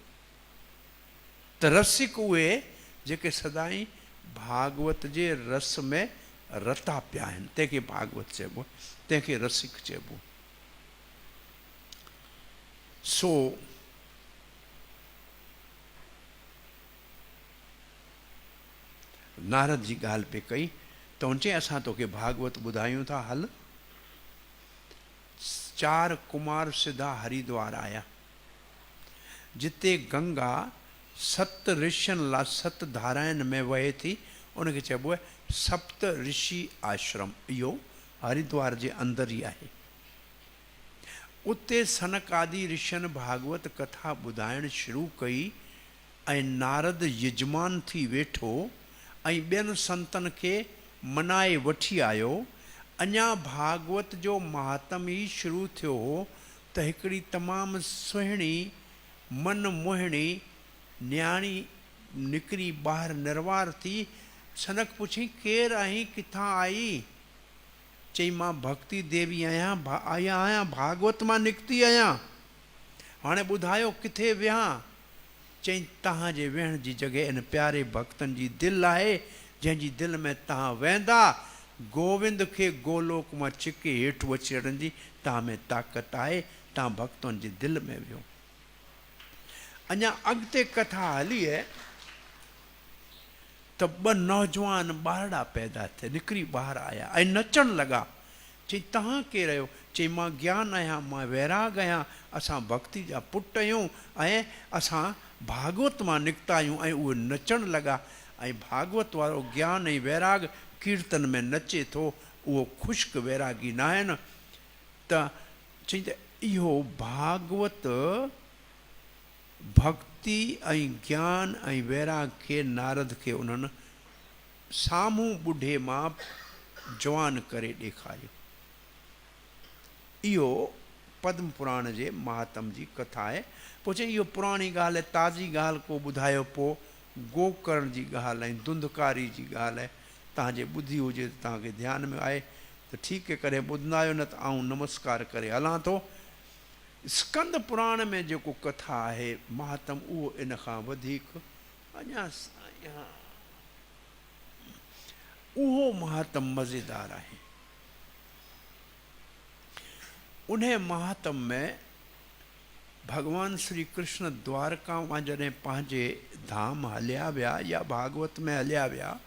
त रसिक उहे जेके सदाईं भागवत जे रस में रता पिया आहिनि, तंहिंखे भागवत चइबो, तंहिंखे रसिक चइबो। सो नारद जी ॻाल्हि पे कई त हुन चई असां तोखे भागवत ॿुधायूं था, हल। 4 कुमार सिधा हरिद्वार आया, जिते गंगा 7 ऋषियुनि लाइ 7 धाराउनि में वहे थी, उनखे चइबो आहे सप्त ऋषि आश्रम। इहो हरिद्वार जे अंदरि ई आहे। उते सनक आदि ऋषियुनि भागवत कथा ॿुधाइण शुरू कई ऐं नारद यजमान थी वेठो ऐं ॿियनि संतनि खे मनाए वठी आयो अञा भागवत जो महात्म ई शुरू थियो त हिकिड़ी तमामु सुहिणी मन मोहिणी न्याणी निकिरी ॿाहिरि निर्वार थी। सनक पुछी केरु आहीं, किथां आई? चई मां भक्ति देवी आहियां, आहियां भागवत मां निकिती आहियां। हाणे ॿुधायो किथे वियां? चई तव्हांजे वेहण जी जॻह इन प्यारे भक्तनि जी दिलि आहे, जंहिंजी दिलि में तव्हां वेंदा गोविंद खे गोलोक मां छिके हेठि अची चढ़ंदी। तव्हां में ताक़त आहे, तव्हां भक्तनि जी दिलि में वियो। अञा अॻिते कथा हली आहे त ॿ नौजवान ॿारड़ा पैदा थिए, निकिरी ॿाहिरि आया ऐं नचणु लॻा। चई तव्हां केरु आहियो? चई मां ज्ञान आहियां, मां वैराग आहियां, असां भक्ति जा पुट आहियूं ऐं असां भागवत मां निकिता आहियूं। ऐं उहे नचणु लॻा। ऐं भागवत वारो ज्ञान ऐं वैराग कीर्तन में नचे थो, उहो ख़ुश्क वैरागी न आहिनि। त चई त इहो भागवत भक्ति ऐं ज्ञान ऐं वैराग खे नारद खे उन्हनि साम्हूं ॿुढे मां जवान करे ॾेखारियो। इहो पद्म पुराण जे महात्म जी कथा आहे। पोइ चई इहो पुराणी ॻाल्हि आहे, ताज़ी ॻाल्हि को ॿुधायो। पोइ गोकर्ण जी ॻाल्हि ऐं धुंधकारी जी ॻाल्हि आहे। तव्हांजे ॿुधी हुजे त तव्हांखे ध्यान में आहे त ठीकु आहे, करे ॿुधंदा आहियो, न त आउं नमस्कार करे हलां थो। स्कंद पुराण में जेको कथा आहे महात्म, उहो इन खां वधीक अञा उहो महात्म मज़ेदार आहे। उन महात्म में भगवान श्री कृष्ण द्वारका मां जॾहिं पंहिंजे धाम हलिया विया या भागवत में हलिया विया,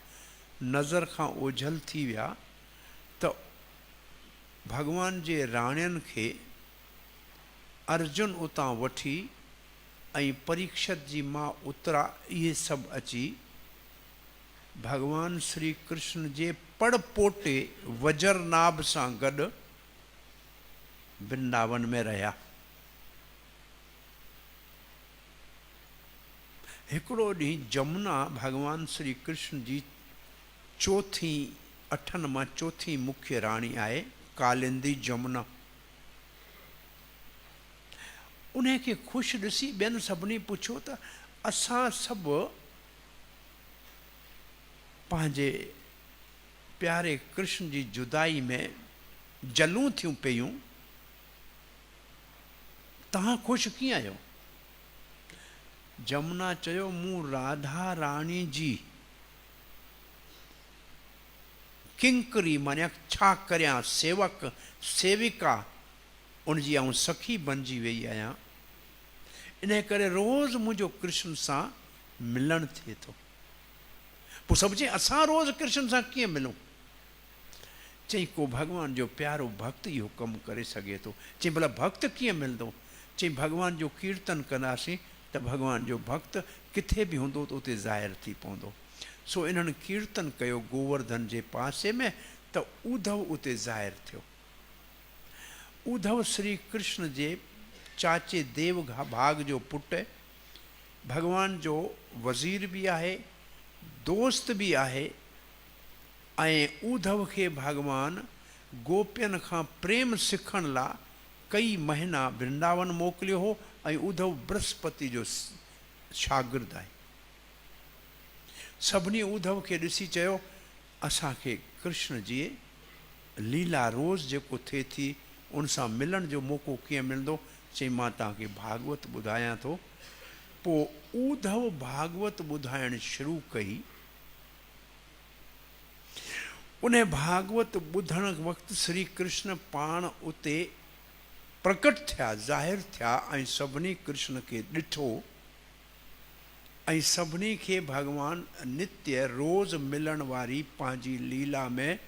नज़र खां ओझल थी विया त भगवान जे राणियुनि खे अर्जुन उतां वठी ऐं परीक्षत जी मां उतरा, इहे सभु अची भगवान श्री कृष्ण जे पड़पोटे वजरनाभ सां गॾु वृंदावन में रहिया। हिकिड़ो ॾींहुं जमुना भगवान श्री कृष्ण जी चौथी अठनि मां चौथी मुख्य राणी आहे, कालिंदी जमुना। उन खे ख़ुशि ॾिसी ॿियनि सभिनी पुछियो त असां सभु पंहिंजे प्यारे कृष्ण जी जुदाई में जलूं थियूं पियूं, तव्हां ख़ुशि कीअं आहियो? जमुना चयो मूं राधा राणी जी किंकरी माने छा करियां, सेवक सेविका उनजी आउं सखी बणिजी वई आहियां। इन करे रोज़ मुंहिंजो कृष्ण सां मिलणु थिए थो। पोइ सभु चई असां रोज़ कृष्ण सां कीअं मिलूं? चई को भॻवान जो प्यारो भक्त इहो कमु करे सघे थो। चई भला भक्त कीअं मिलंदो? चई भॻवान जो कीर्तन कंदासीं त भॻवान जो भक्त किथे बि हूंदो त उते ज़ाहिर थी पवंदो। सो इन्हनि कीर्तन कयो गोवर्धन जे पासे में, त उद्धव उते ज़ाहिर थियो। उद्धव श्री कृष्ण जे चाचे देव भाग जो पुटु, भगवान जो वज़ीर भी आहे, दोस्त भी आहे। ऐं उद्धव खे भगवान गोपियन खां प्रेम सिखण लाइ कई महीना वृंदावन मोकिलियो हो। ऐं उद्धव बृहस्पति जो शागिर्द आहे। सभिनी उद्धव खे ॾिसी चयो असांखे कृष्ण जी लीला रोज़ जेको थिए थी उन सां मिलण जो मौक़ो कीअं मिलंदो? चई मां तव्हांखे भागवत ॿुधायां थो। पोइ उद्धव भागवत ॿुधाइण शुरू कई। उन भागवत ॿुधण वक़्तु श्री कृष्ण पाण उते प्रकट थिया, ज़ाहिर थिया ऐं सभिनी कृष्ण खे ॾिठो। ऐं सभिनी खे भगवान नित्य रोज़ मिलण वारी पंहिंजी लीला में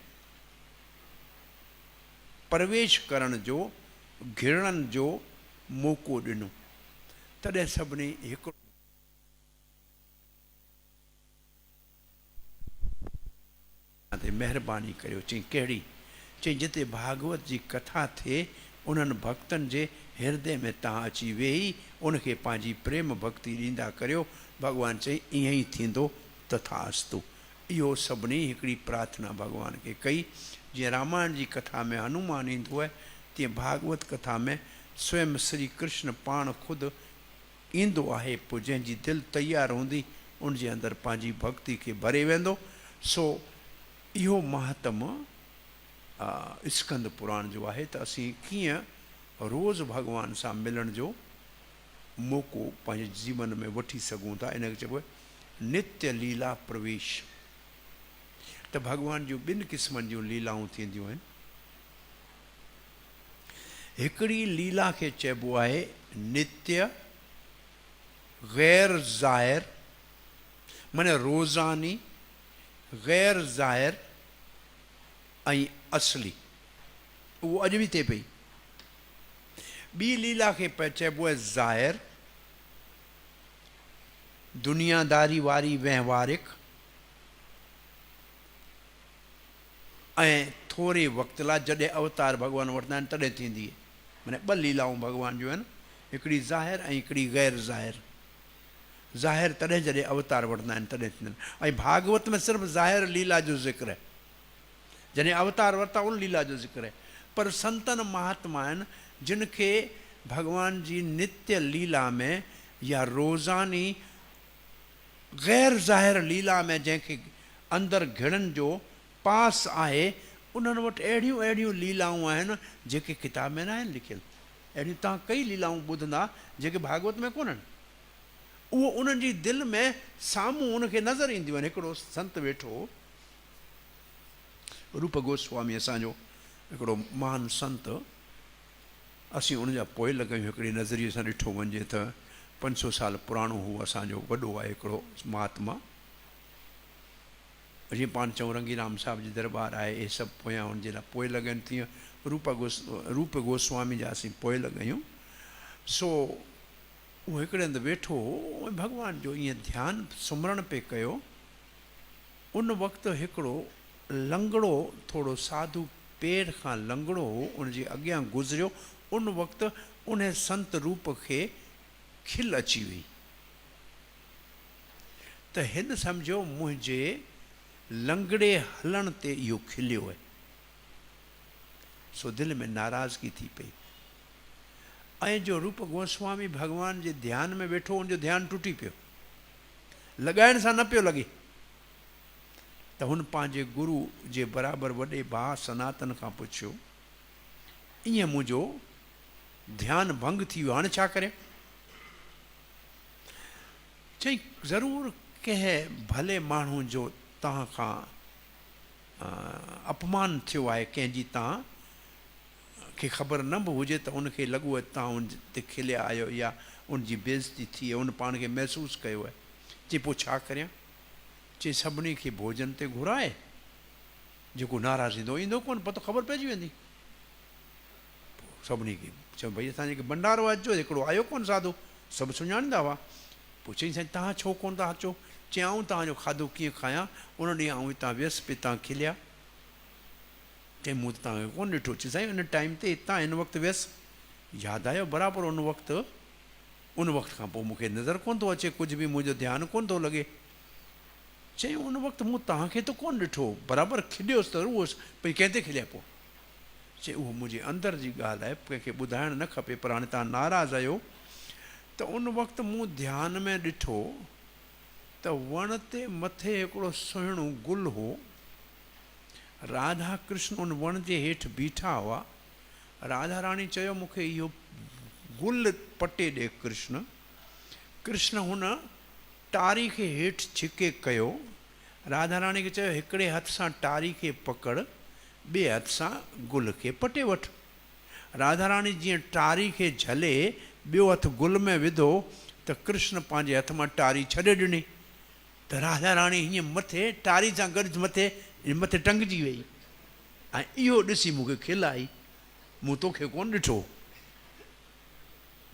प्रवेश करण जो, घिरणनि जो मौक़ो ॾिनो। तॾहिं सभिनी हिकिड़ो महिरबानी करियो। चई कहिड़ी? चई जिते भागवत जी कथा थिए उन्हनि भक्तनि जे हृदय में तव्हां अची वेही उनखे पंहिंजी प्रेम भक्ति ॾींदा करियो। भॻवानु चई ईअं ई थींदो, तथास्तु। इहो सभिनी हिकिड़ी प्रार्थना भॻवान खे कई। जीअं रामायण जी कथा में हनुमान ईंदो आहे, तीअं भागवत कथा में स्वयं श्री कृष्ण पाण ख़ुदि ईंदो आहे। पोइ जंहिंजी दिलि तयारु हूंदी उनजे अंदरि पंहिंजी भक्ति खे भरे वेंदो। सो इहो महत्तम स्कंद पुराण जो आहे त असीं कीअं रोज़ भॻवान सां मिलण जो मौक़ो पंहिंजे जीवन में वठी सघूं था। इन खे चइबो आहे नित्य लीला प्रवेश। त भॻवान जूं ॿिनि क़िस्मनि जूं लीलाऊं थींदियूं आहिनि। हिकिड़ी लीला खे चइबो आहे नित्य गैर ज़ाहिर, माना रोज़ानी, गैर ज़ाहिर ऐं असली, उहो अॼु बि थिए पई। ॿी लीला खे चइबो आहे ज़ाहिर, दुनियादारी वारी वहिंवारिक ऐं थोरे वक़्त लाइ जॾहिं अवतार भॻवान वठंदा आहिनि तॾहिं थींदी आहे। माना ॿ लीलाऊं भॻवान जूं आहिनि, हिकिड़ी ज़ाहिर ऐं हिकिड़ी गैर ज़ाहिर। ज़ाहिर तॾहिं जॾहिं अवतार वठंदा आहिनि तॾहिं थींदा आहिनि। ऐं भागवत में सिर्फ़ु ज़ाहिर लीला जो ज़िक्र आहे, जॾहिं अवतार वरिता उन लीला जो ज़िक्र आहे। पर संतन महात्मा आहिनि जिन खे भॻवान जी नित्य लीला में या रोज़ानी गैर ज़ाहिर लीला में जंहिंखे अंदरि घिड़नि जो पास आहे, उन्हनि वटि अहिड़ियूं अहिड़ियूं लीलाऊं आहिनि जेके किताब में न आहिनि लिखियलु। अहिड़ियूं तव्हां कई लीलाऊं ॿुधंदा जेके भागवत में कोन्हनि। उहो उन्हनि जी दिलि में साम्हूं उनखे नज़र ईंदियूं आहिनि। हिकिड़ो संत वेठो, रूप गोस्वामी असांजो हिकिड़ो महान संत, असीं उनजा पोइ लॻायूं। हिकिड़ी नज़रिए सां ॾिठो वञे त 500 साल पुराणो हू असांजो वॾो आहे हिकिड़ो महात्मा। जीअं पाण चऊं रंगीराम साहिब जी दरबार आहे, इहे सभु पोयां हुनजे लाइ पोइ लॻनि, तीअं रूप गोस्वामी जा असीं पोइ लॻायूं। सो उहो हिकिड़े हंधि वेठो हो, भॻवान जो ईअं ध्यानु सुमरण पे कयो। उन वक़्तु हिकिड़ो लंगड़ो, थोरो साधू पेर खां लंगड़ो हो, उनजे अॻियां गुज़रियो। उन वक़्तु उन संत रूप खे खिल अची वई त हिन सम्झो मुंहिंजे लंगड़े हलण ते इहो खिलियो आहे। सो दिलि में नाराज़गी थी पई। ऐं जो रूप गोस्वामी भॻवान जे ध्यान में वेठो, उनजो ध्यानु टुटी पियो, लॻाइण सां न पियो लॻे। त हुन पंहिंजे गुरू जे बराबरि वॾे भाउ सनातन खां पुछियो, ईअं मुंहिंजो ध्यानु भंग थी वियो, हाणे छा करे? चई ज़रूरु कंहिं भले माण्हू जो तव्हां खां अपमान थियो आहे, कंहिंजी तव्हां खे ख़बर न बि हुजे त उनखे लॻो आहे तव्हां उन ते खिलिया आहियो या उनजी बेइज़ती थी आहे, उन पाण खे महसूसु कयो आहे। चई पोइ छा करियां? चई सभिनी खे भोजन ते घुराए, जेको नाराज़ ईंदो ईंदो कोन, पतो ख़बर पइजी वेंदी। पोइ सभिनी खे चयो भई असां जेके भंडारो अचो, हिकिड़ो आयो कोन साधू, सभु सुञाणींदा हुआ। पोइ चई साईं तव्हां छो कोन था अचो? चई आऊं तव्हांजो खाधो कीअं खायां? उन ॾींहुं आऊं हितां वियसि पे, तव्हां खिलिया। चई मूं त तव्हांखे कोन ॾिठो। चई साईं उन टाइम ते हितां हिन वक़्तु वियसि, यादि आयो बराबरि उन वक़्तु खां पोइ मूंखे नज़र कोन थो अचे, कुझु बि मुंहिंजो ध्यानु कोन थो लॻे। चई उन वक़्तु मूं तव्हांखे त कोन ॾिठो, बराबरि खिलियोसि त उहो भई कंहिं ते खिलिया? पोइ चई उहो मुंहिंजे अंदरि जी ॻाल्हि आहे, कंहिंखे ॿुधाइणु न खपे, पर हाणे तव्हां नाराज़ आहियो। त उन वक़्तु मूं ध्यान में ॾिठो त वण ते मथे हिकिड़ो सुहिणो गुल हो, राधा कृष्ण उन वण जे हेठि बीठा हुआ। राधा राणी चयो मूंखे इहो गुल पटे ॾे कृष्ण। कृष्ण हुन टारी खे हेठि छिके कयो। राधा राणी खे चयो हिकिड़े हथ सां टारी खे पकड़, ॿिए हथ सां गुल खे पटे वठि। राधा राणी जीअं टारी खे झले ॿियो हथु गुल में विधो त कृष्ण पंहिंजे हथ मां टारी छॾे ॾिनी। त राधा राणी हीअं मथे टारी सां गॾु मथे टंगिजी वई। ऐं इहो ॾिसी मूंखे खिल आई, मूं तोखे कोन ॾिठो,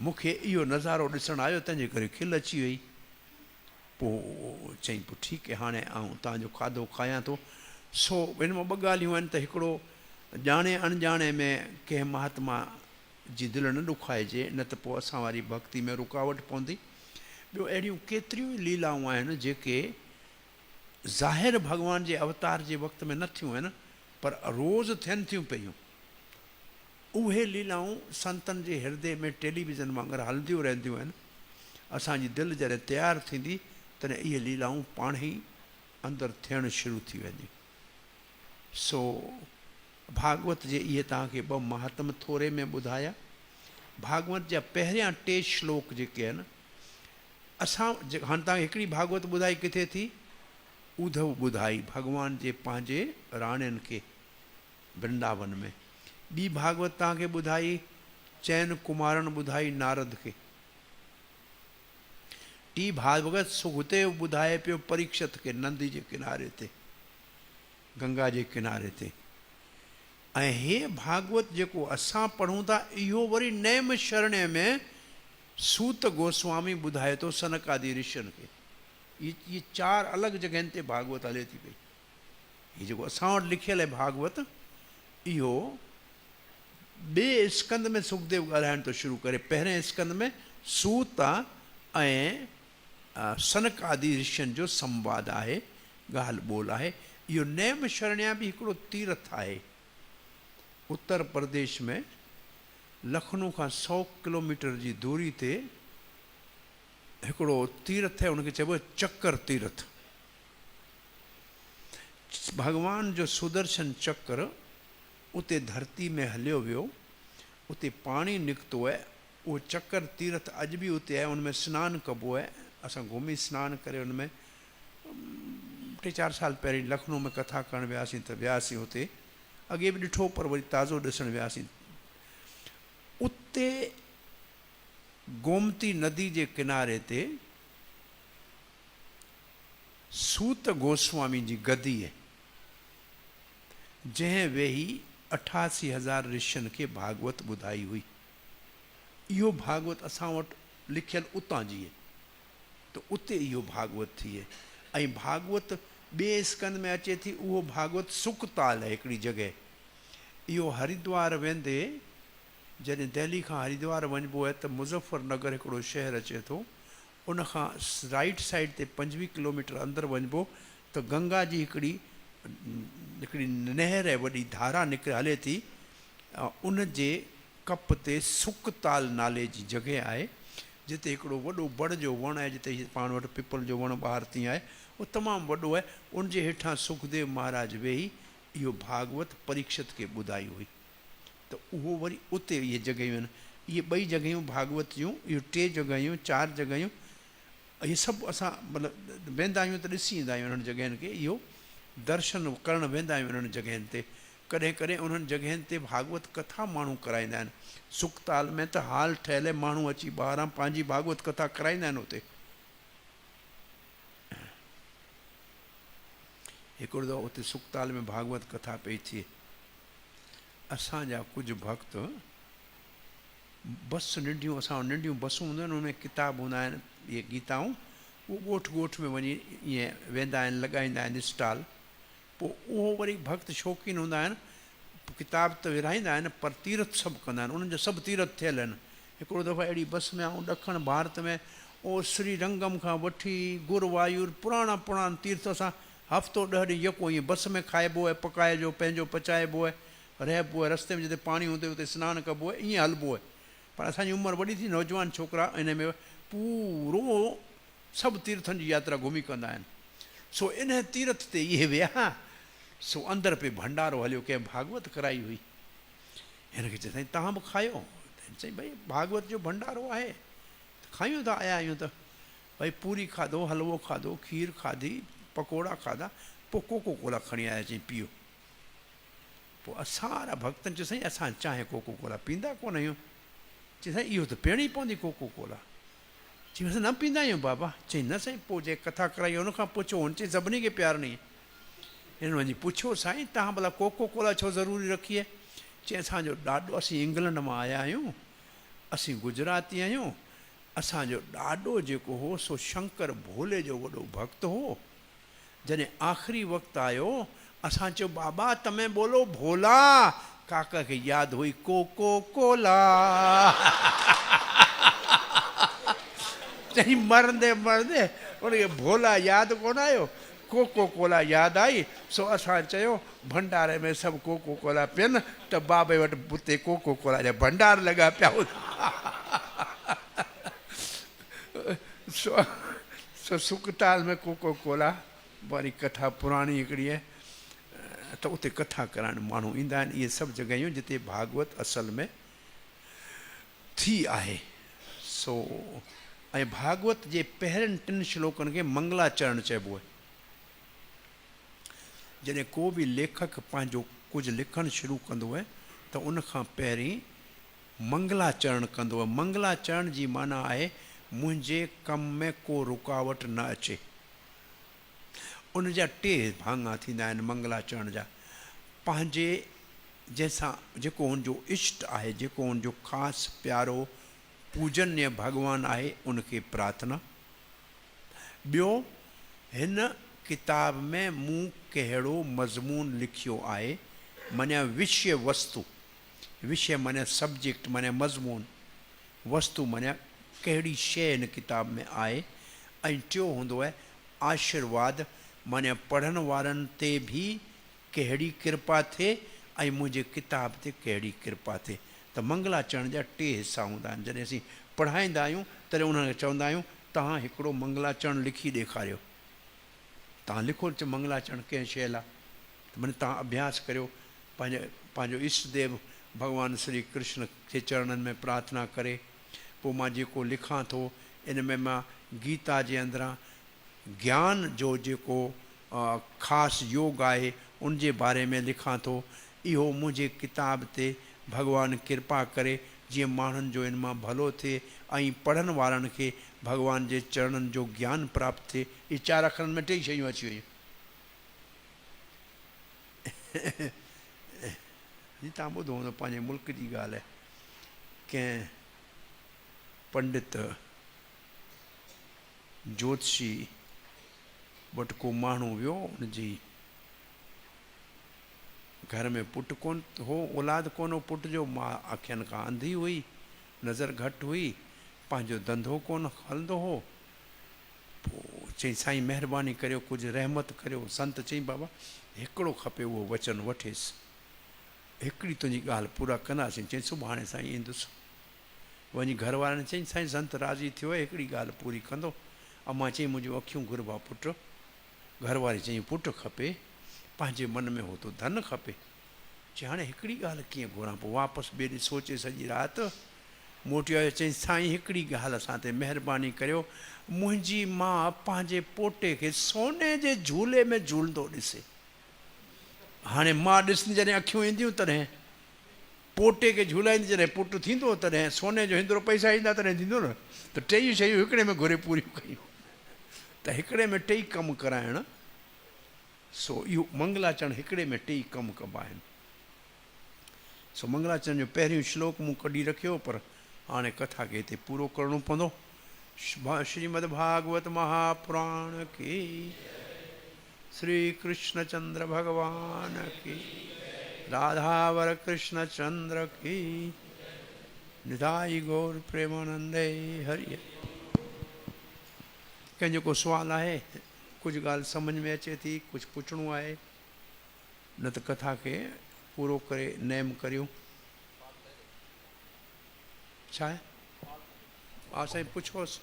मूंखे इहो नज़ारो ॾिसणु आयो, तंहिंजे करे खिल अची वई। पोइ चई पोइ ठीकु आहे, हाणे आऊं तव्हांजो खाधो खायां थो। सो हिन मां ॿ ॻाल्हियूं आहिनि त हिकिड़ो ॼाणे अणॼाणे में कंहिं महात्मा जी दिलि न ॾुखाइजे, न त पोइ असां वारी भक्ति में रुकावट पवंदी। ॿियो अहिड़ियूं केतिरियूं ई लीलाऊं आहिनि जेके ज़ाहिर भॻवान जे अवतार जे वक़्त में न थियूं आहिनि, पर रोज़ थियनि थियूं पियूं। उहे लीलाऊं संतनि जे हृदय में टेलीविज़न वांगुरु हलंदियूं रहंदियूं आहिनि। असांजी दिलि जॾहिं तयारु थींदी तॾहिं इहे लीलाऊं पाण ई अंदरि थियणु शुरू थी वेंदियूं। सो भागवत जे इहे तव्हांखे ॿ महात्म थोरे में ॿुधाया। भागवत जा पहिरियां 3 श्लोक जेके आहिनि असां हाणे तव्हांखे हिकिड़ी भागवत ॿुधाई किथे थी, उद्धव ॿुधाई भॻवान जे पंहिंजे राणियुनि खे वृंदावन में। ॿी भागवत तव्हांखे ॿुधाई चैन कुमारनि ॿुधाई नारद खे। टी भागवत सुखदेव ॿुधाए पियो परीक्षित खे नंदी जे किनारे ते, गंगा जे किनारे ते। ऐं हे भागवत जेको असां पढ़ूं था इहो वरी नैम शरण्य में सूत गोस्वामी ॿुधाए थो सनकादि ऋषियुनि खे। ये 4 अलॻि जॻहियुनि ते भागवत हले थी पई। हीअ जेको असां वटि लिखियलु आहे भागवत, इहो ॿिए स्कंद में सुखदेव ॻाल्हाइण थो शुरू करे। पहिरें स्कंद में सूत ऐं सनकादि ऋषियुनि जो संवाद आहे, ॻाल्हि ॿोल आहे। इहो नैम शरण्या बि हिकिड़ो तीर्थ आहे उत्तर प्रदेश में, लखनऊ खां 100 किलोमीटर जी दूरी ते हिकिड़ो तीर्थ आहे, उनखे चइबो आहे चक्कर तीर्थ। भगवान जो सुदर्शन चक्र उते धरती में हलियो वियो, उते पाणी निकितो आहे। उहो चक्कर तीर्थ अॼु बि उते आहे, उनमें सनानु कबो आहे। असां घुमी सनानु करे उनमें 3-4 साल पहिरीं लखनऊ में कथा करणु वियासीं त वियासीं हुते। अॻे बि ॾिठो पर वरी ताज़ो ॾिसणु वियासीं। उते गोमती नदी जे किनारे ते सूत गोस्वामी जी गदी आहे, जंहिं वेही 88,000 ऋषियुनि खे भागवत ॿुधाई हुई। इहो भागवत असां वटि लिखियलु उतां जी आहे, त उते इहो भागवत थिए। ऐं भागवत ॿिए स्कंद में अचे थी, उहो भागवत सुकताल आहे हिकिड़ी जॻह। इहो हरिद्वार वेंदे जॾहिं दिल्ली खां हरिद्वार वञिबो आहे त मुज़फ़्फ़रनगर हिकिड़ो शहर अचे थो, उनखां राइट साइड ते 25 किलोमीटर अंदरि वञिबो त गंगा जी हिकिड़ी नहर आहे, वॾी धारा निकिरे हले थी। उन जे कप ते सुकताल नाले जी जॻह आहे, जिते हिकिड़ो वॾो बड़ जो वणु आहे, जिते पाण वटि पिपल जो वणु ॿाहिरि थी आहे, उहो तमामु वॾो आहे। उनजे हेठां सुखदेव महाराज वेही इहो भागवत परीक्षित खे ॿुधाई हुई। त उहो वरी उते इहे जॻहियूं आहिनि। इहे 2 जॻहियूं भागवत जूं, इहो 3 जॻहियूं 4 जॻहियूं, इहे सभु असां मतिलबु वेंदा आहियूं त ॾिसी ईंदा आहियूं उन्हनि जॻहियुनि खे। इहो दर्शन करणु वेंदा आहियूं उन्हनि जॻहियुनि ते। कॾहिं कॾहिं उन्हनि जॻहियुनि ते भागवत कथा माण्हू कराईंदा आहिनि। सुकताल में त हाल ठहियल आहे, माण्हू अची ॿाहिरां पंहिंजी भागवत कथा कराईंदा आहिनि उते। हिकिड़ो दफ़ो उते सुकताल में भागवत कथा पई थिए। असांजा कुझु भक्त बस नंढियूं, असां नंढियूं बसूं हूंदियूं आहिनि, उनमें किताब हूंदा आहिनि, इहे गीताऊं, उहो ॻोठ में वञी ईअं वेंदा आहिनि, लॻाईंदा आहिनि स्टॉल। पोइ उहो वरी भक्त शौक़ीन हूंदा आहिनि, किताब त विराईंदा आहिनि पर तीर्थ सभु कंदा आहिनि। उन्हनि जा सभु तीर्थ थियल आहिनि। हिकिड़ो दफ़ो अहिड़ी बस में आऊं, ॾखिण भारत में श्रीरंगम खां वठी गुरुवायूर पुराणा तीर्थ असां हफ़्तो 10 ॾींहं यको ईअं बस में खाइबो आहे, पकाइजो, पंहिंजो पचाइबो आहे, रहिबो आहे, रस्ते में जिते पाणी हूंदो उते सनानु कबो आहे, ईअं हलिबो आहे। पर असांजी उमिरि वॾी थी, नौजवान छोकिरा इन में पूरो सभु तीर्थनि जी यात्रा घुमी कंदा आहिनि। सो इन तीर्थ ते इहे विया। सो अंदरि पे भंडारो हलियो, कंहिं भागवत कराई हुई। हिनखे चई साईं तव्हां बि खायो। चई भई भागवत जो भंडारो आहे, खायूं था, आया आहियूं त। भई पूरी खाधो, हलवो खाधो, खीर खाधी, पकोड़ा खाधा, पोइ कोको कोला खणी आया, चई पीओ। पोइ असां वारा भक्तनि चयो साईं असां चांहि कोको कोला पींदा कोन आहियूं। चई साईं इहो त पीअणी पवंदी कोको कोला। चई असां न पींदा आहियूं बाबा। चई न साईं, पोइ जे कथा कराई उनखां पुछो, हुन चई सभिनी खे प्यारणी। हिन वञी पुछो साईं तव्हां भला कोको कोला छो ज़रूरी रखी आहे? चई असांजो ॾाॾो, असीं इंग्लैंड मां आया आहियूं, असीं गुजराती आहियूं, असांजो ॾाॾो जेको हो सो शंकर भोले जो वॾो भक्त हो। जॾहिं आख़िरी वक़्तु आयो, असां चयो बाबा तमें बोलो भोला। काका खे यादि हुई कोको कोला। चई मरंदे उनखे भोला यादि कोन आयो, कोको कोला यादि आई सो असां चयो भंडारे में सभु कोको कोला पीअनि त बाबे वटि हुते कोको कोला जा भंडार लॻा पिया सो सुकताल में कोको कोला वारी कथा पुराणी हिकिड़ी आहे त उते कथा कराइण माण्हू ईंदा आहिनि। इहे सभु जॻहियूं जिते भागवत असल में थी आहे। सो ऐं भागवत जे पहिरियनि 3 श्लोकनि खे मंगलाचरण चइबो आहे। जॾहिं को बि लेखक पंहिंजो कुझु लिखणु शुरू कंदो आहे त उनखां पहिरीं मंगलाचरण कंदो आहे। मंगलाचरण जी माना आहे मुंहिंजे कम में को रुकावट न अचे। उन जा 2 भाङा थींदा आहिनि मंगलाचरण जा। पंहिंजे जंहिंसां जेको हुनजो इष्ट आहे, जेको हुनजो ख़ासि प्यारो पूजनीय भॻवानु आहे, उनखे प्रार्थना। ॿियो, हिन किताब में मूं कहिड़ो मज़मून लिखियो आहे, माना विषय वस्तु, विषय माना सब्जेक्ट माना मज़मून, वस्तु माना कहिड़ी शइ हिन किताब में आहे। ऐं टियों हूंदो आहे आशीर्वाद, माना पढ़ण वारनि ते बि कहिड़ी कृपा थिए ऐं मुंहिंजे किताब ते कहिड़ी कृपा थिए। त मंगलाचरण जा 2 हिसा हूंदा आहिनि। जॾहिं असीं पढ़ाईंदा आहियूं तॾहिं उन्हनि खे चवंदा आहियूं तव्हां हिकिड़ो मंगलाचरण लिखी ॾेखारियो। तव्हां लिखो मंगलाचरण कंहिं शइ लाइ, त माना तव्हां अभ्यास करियो। पंहिंजो इष्टदेव भॻवानु श्री कृष्ण जे चरणनि में प्रार्थना करे पोइ मां जेको लिखां थो इन में मां गीता जे अंदरां ज्ञान जो जेको ख़ासि योग आहे उन जे बारे में लिखां थो। इहो मुंहिंजे किताब ते भॻवानु कृपा करे जीअं माण्हुनि जो इन मां भलो थिए ऐं पढ़ण वारनि खे भॻवान जे चरणनि जो ज्ञान प्राप्त थिए। इहे 4 अखरनि में 2 शयूं अची वयूं। तव्हां ॿुधो हूंदो पंहिंजे मुल्क जी ॻाल्हि आहे, कंहिं पंडित ज्योतिषी वटि को माण्हू वियो, उनजी घर में पुटु कोन हो, औलाद कोन हो पुट जो, मां अखियुनि खां अंधी हुई, नज़र घटि हुई, पंहिंजो धंधो कोन हलंदो हो। पोइ चई साईं महिरबानी करियो, कुझु रहमत करियो। संत चई बाबा हिकिड़ो खपे उहो वचन वठेसि, हिकिड़ी तुंहिंजी ॻाल्हि पूरा कंदासीं। चई सुभाणे साईं ईंदुसि। वञी घर वारनि चई साईं संत राज़ी थियो आहे, हिकिड़ी ॻाल्हि पूरी कंदो। अमां चई मुंहिंजियूं अखियूं घुरबा पुटु। घरवारी चई पुटु खपे, पंहिंजे मन में हो तो धन खपे। चई हाणे हिकिड़ी ॻाल्हि कीअं घुरां। पोइ वापसि ॿिए ॾींहुं सोचे सॼी राति मोटी आयो। चई साईं हिकिड़ी ॻाल्हि असां ते महिरबानी करियो, मुंहिंजी माउ पंहिंजे पोटे खे सोने जे झूले में झूलंदो ॾिसे। हाणे मां ॾिसंदी जॾहिं अखियूं ईंदियूं तॾहिं, पोटे खे झूलाईंदी जॾहिं पुटु थींदो तॾहिं, सोने जो हिंदरो पैसा ईंदा तॾहिं थींदो न। त 2 शयूं हिकिड़े में घुरे पूरियूं कयूं। त हिकिड़े में 2 कमु कराइण। सो इहो मंगलाचरण हिकिड़े में 2 कमु कबा आहिनि। सो मंगलाचरण जो पहिरियों श्लोक मूं कढी रखियो, पर हाणे कथा खे हिते पूरो करिणो पवंदो। श्रीमद् भागवत महापुराण की, श्री कृष्ण चंद्र भगवान की, राधावर कृष्ण चंद्र की, निधाई गौर प्रेमानंदे हरि। कंहिंजो को सुवाल आहे, कुझु ॻाल्हि सम्झ में अचे थी, कुझु पुछणो आहे, न त कथा खे पूरो करे नेम करियूं। छा आहे? हा साईं पुछोसि।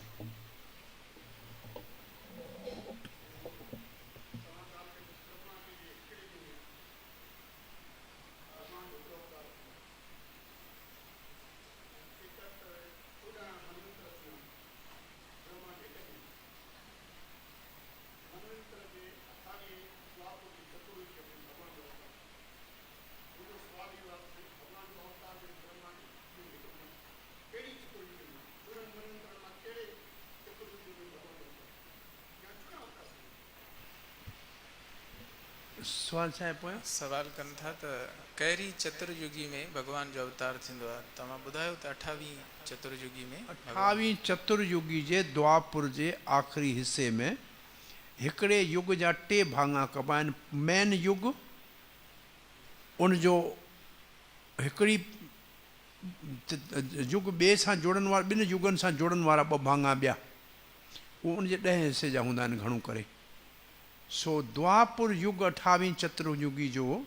सवाल छा आहे पोयां? सवाल कनि था त कहिड़ी चतुर्युगी में भॻवान जो अवतार थींदो आहे? तव्हां ॿुधायो त 28वीं चतुर्युगी में 28वीं चतुर्युगी जे द्वापुर जे आख़िरी हिसे में हिकिड़े युग जा 2 भाङा कबा आहिनि। मेन युग, उनजो हिकिड़ी युग ॿिए सां जुड़न वारा, 2 युगनि सां जुड़न वारा 2 भाङा ॿिया, उहे उनजे 10 हिसे जा हूंदा आहिनि घणो करे। सो द्वापुर युग 28 चतुर्युगी जो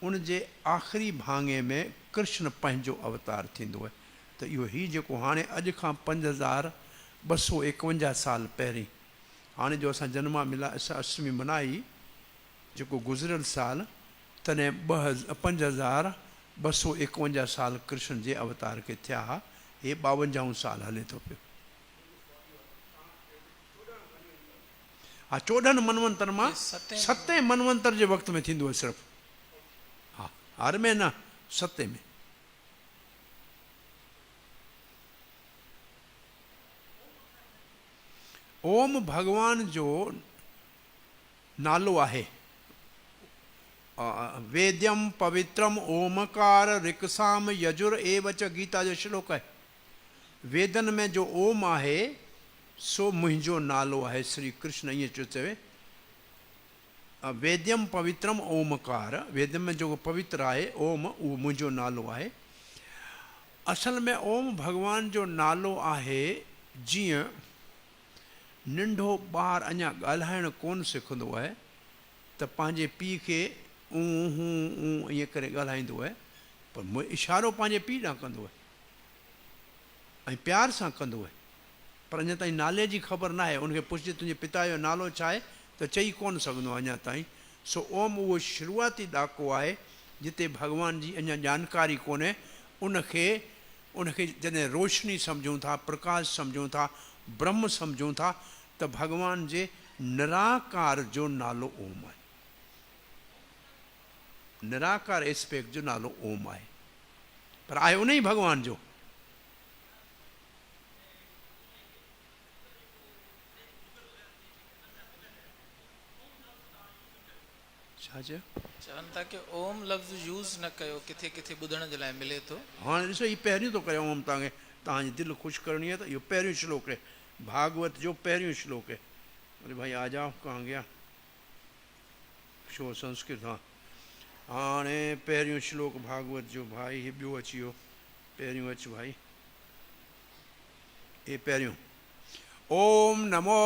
उन जे आख़िरी भाङे में कृष्ण पंहिंजो अवतार थींदो आहे। त इहो ही जेको हाणे अॼु खां 5251 साल पहिरीं हाणे जो असां जन्माष्टमी मनाई जेको गुज़िरियल साल तॾहिं 5251 साल कृष्ण जे अवतार खे थिया हुआ। हे 52 साल हले थो पियो। हा 14 मनवंतर मां 7 मनवंतर जे वक़्त में थींदो आहे सिर्फ़ु। हा हर में न 7 में। ओम भगवान जो नालो आहे। वेद्यम पवित्रम ओमकार ऋक्साम यजुर एव च गीता जो श्लोक है। वेदन में जो ओम आहे सो मुंहिंजो नालो आहे। श्री कृष्ण ईअं चयो चवे वेद्यम पवित्रम ओमकार, वेद में जो पवित्र आहे ओम उहो मुंहिंजो नालो आहे। असल में ओम भगवान जो नालो आहे। जीअं नंढो ॿारु अञा ॻाल्हाइणु कोन सिखंदो आहे त पंहिंजे पीउ खे ऊं हूं ऊं ईअं करे ॻाल्हाईंदो आहे, पर इशारो पंहिंजे पीउ ॾांहुं कंदो आहे ऐं प्यार सां कंदो आहे, पर अञा ताईं नाले जी ख़बर न आहे। उनखे पुछिजे तुंहिंजे पिता जो नालो छा आहे त चई कोन सघंदो अञा ताईं। सो ओम उहो शुरूआती ॾाको आहे जिते भॻवान जी अञा जानकारी कोन्हे। उनखे जॾहिं रोशनी सम्झूं था, प्रकाश सम्झूं था, ब्रह्म सम्झूं था त भॻवान जे निराकार जो नालो ओम आहे। निराकार एस्पेक्ट जो नालो ओम आहे, पर आहे उन ई भॻवान जो। छा चयो? चवनि था कि ओम लफ़्ज़ यूज़ न कयो, किथे किथे ॿुधण जे लाइ मिले थो। हाणे ॾिसो हीउ पहिरियों थो करे ओम तव्हांखे, तव्हांजी दिलि ख़ुशि करणी आहे त इहो पहिरियों श्लोक आहे, भागवत जो पहिरियों श्लोक है। अरे भाई आ जाओ, कहाँ गया शो संस्कृत। हाँ हाणे पहिरियों श्लोक भागवत जो भाई हे ॿियो अची वियो, पहिरियों अच भाई, हे पहिरियों। ओम नमो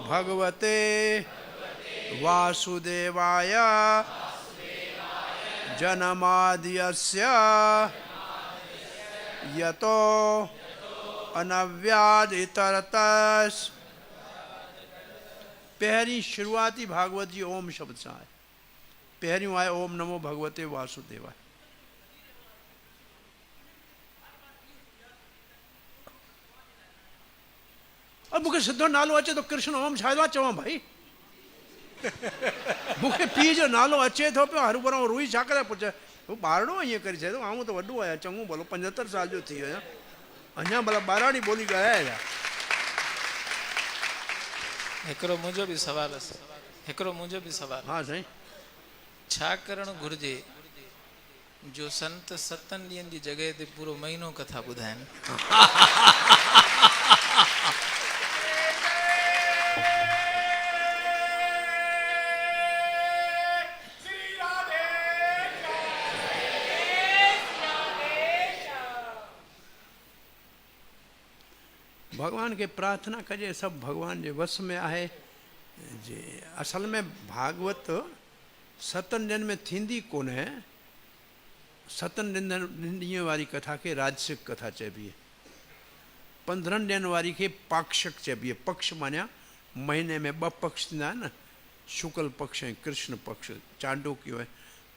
भगवते वासुदेवाय जनमाद्यस्य यतो अनव्याद इतरतस। पहिरीं शुरुआती भागवत जी ओम शब्द सां आहे। पहिरियों आहे ओम नमो भगवते वासुदेवाय। अब मूंखे सिधो नालो अचे तो कृष्ण ओम छा था चवां भाई? मूंखे पीउ जो नालो अचे थो पियो, हरू भरो रुई छा करे पुछे? हू ॿारड़ो ईअं करे चए थो, आऊं त वॾो आहियां, चङो भलो 75 साल जो थी वियो आहियां, अञा भला ॿाराणी ॿोली ॻाल्हाए। हिकिड़ो मुंहिंजो बि सवाल। हाँ साईं। छा करणु घुरिजे जो संत 7 ॾींहंनि जी जॻह ते पूरो महीनो कथा ॿुधाइनि? भगवान के प्रार्थना कजे, सब भगवान के वस में आहे। जे असल में भागवत 7 ॾींहंनि में थींदी कोन्हे। 7 ॾींहं वारी कथा के राजसिक कथा चइबी आहे। 15 ॾींहंनि वारी खे पाक्षिक चइबी आहे। पक्ष मानिया महीने में 2 पक्ष थींदा आहिनि न, शुक्ल पक्ष ऐं कृष्ण पक्ष, चांडोक्य आहे।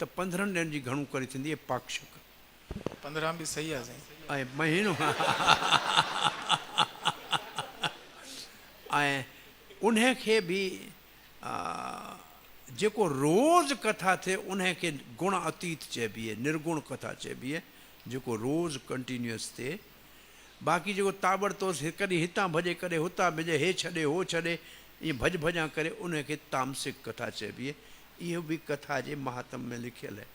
त 15 ॾींहंनि जी घणो करे थींदी आहे पाक्षिक। 15 भी सही आहे साईं। ऐं महीनो ऐं उनखे भी जेको रोज़ कथा थे उनखे गुण अतीत चइबी आहे, निर्गुण कथा चइबी आहे, जेको रोज़ कंटिन्यूअस थे। बाक़ी जेको ताबड़तोड़ कॾहिं हितां भॼे कॾहिं हुतां भॼे, हे छॾे हो छॾे, ईअं भॼ भॼा करे उनखे तामसिक कथा चइबी आहे। इहो भी कथा जे महात्म में लिखियल आहे।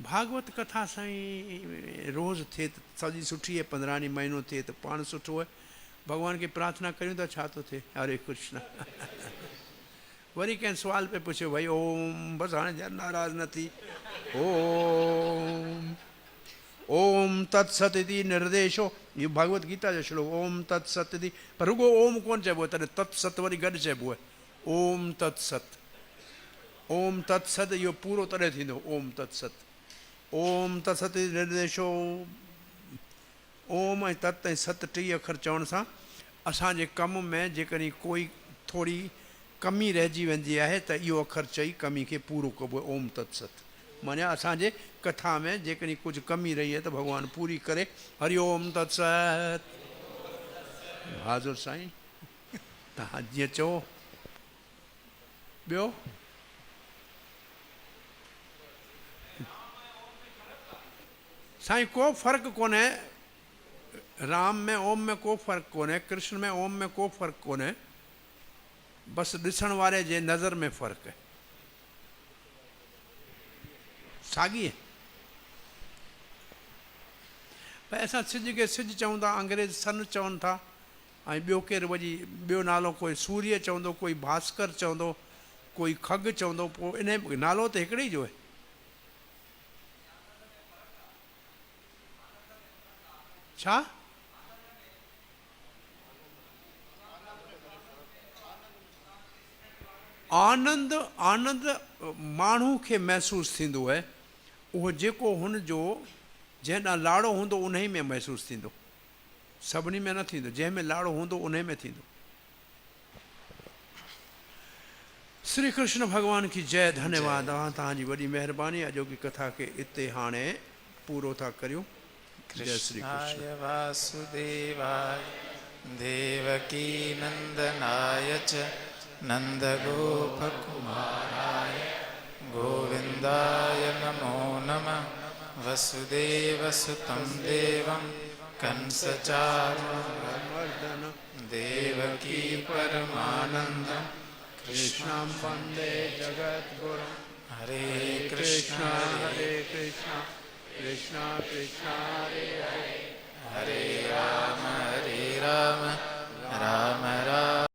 भागवत कथा साईं रोज़ थिए त सॼी सुठी आहे, 15 ॾींहं महीनो थिए त पाण सुठो आहे। भगवान खे प्रार्थना करियूं त छा थो थिए? हरे कृष्ण। वरी कंहिं सुवाल पे पुछियो भाई ओम, बसि हाणे नाराज़ न थी। ओम ओम तत्सत इति निर्देशो, ये भागवत गीता जो श्लोक ओम तत्सत इति, पर रुगो ओम कोन चइबो तॾहिं तत्सत वरी गॾु चइबो आहे ओम तत्सत। ओम तत्सत इहो पूरो तॾहिं थींदो ओम तत्सत। ओम तत्सत इति निर्देशो, ओम ऐं तत् ऐं सत टी अखर चवण सां असांजे कम में जेकॾहिं कोई थोरी कमी रहिजी वेंदी आहे त इहो अखर चई कमी खे पूरो कबो आहे ओम तत्सत। माना असांजे कथा में जेकॾहिं कुझु कमी रही आहे त भॻवानु पूरी करे हरिओम तत्सत। हाज़ुर साईं, तव्हां जीअं चओ। ॿियो साईं को फ़र्क़ु कोन्हे, राम में ओम में को फ़र्क़ु कोन्हे, कृष्ण में ओम में को फ़र्क़ु कोन्हे, बसि ॾिसण वारे जे नज़र में फ़र्क़ु आहे, साॻी आहे। भई असां सिज खे सिज चऊं था, अंग्रेज़ सन चवनि था, ऐं ॿियो केरु वरी ॿियो नालो कोई सूर्य चवंदो, कोई भास्कर चवंदो, कोई खग चवंदो, पोइ इन नालो त हिकिड़े ई जो आहे। छा आनंद, आनंद माण्हू खे महसूसु थींदो आहे, उहो जेको हुनजो जंहिं ॾांहुं लाड़ो हूंदो उन ई में महसूसु थींदो, सभिनी में न थींदो, जंहिंमें लाड़ो हूंदो उन में थींदो। श्री कृष्ण भगवान की जय। धन्यवाद तव्हांजी वॾी महिरबानी। अॼोकी कथा खे इते हाणे पूरो था करियूं। जय श्री कृष्ण। कृष्णाय वासुदेवाय देवकी नंदनाय च नंदगोपकुमाराय गोविन्दाय नमो नमः। वसुदेवसुतं देवं कंसचाणूरमर्दनं देवकी परमानन्दं कृष्णं वन्दे जगद्गुरुं। हरे कृष्ण हरे कृष्ण कृष्ण कृष्ण हरे हरे, हरे राम राम राम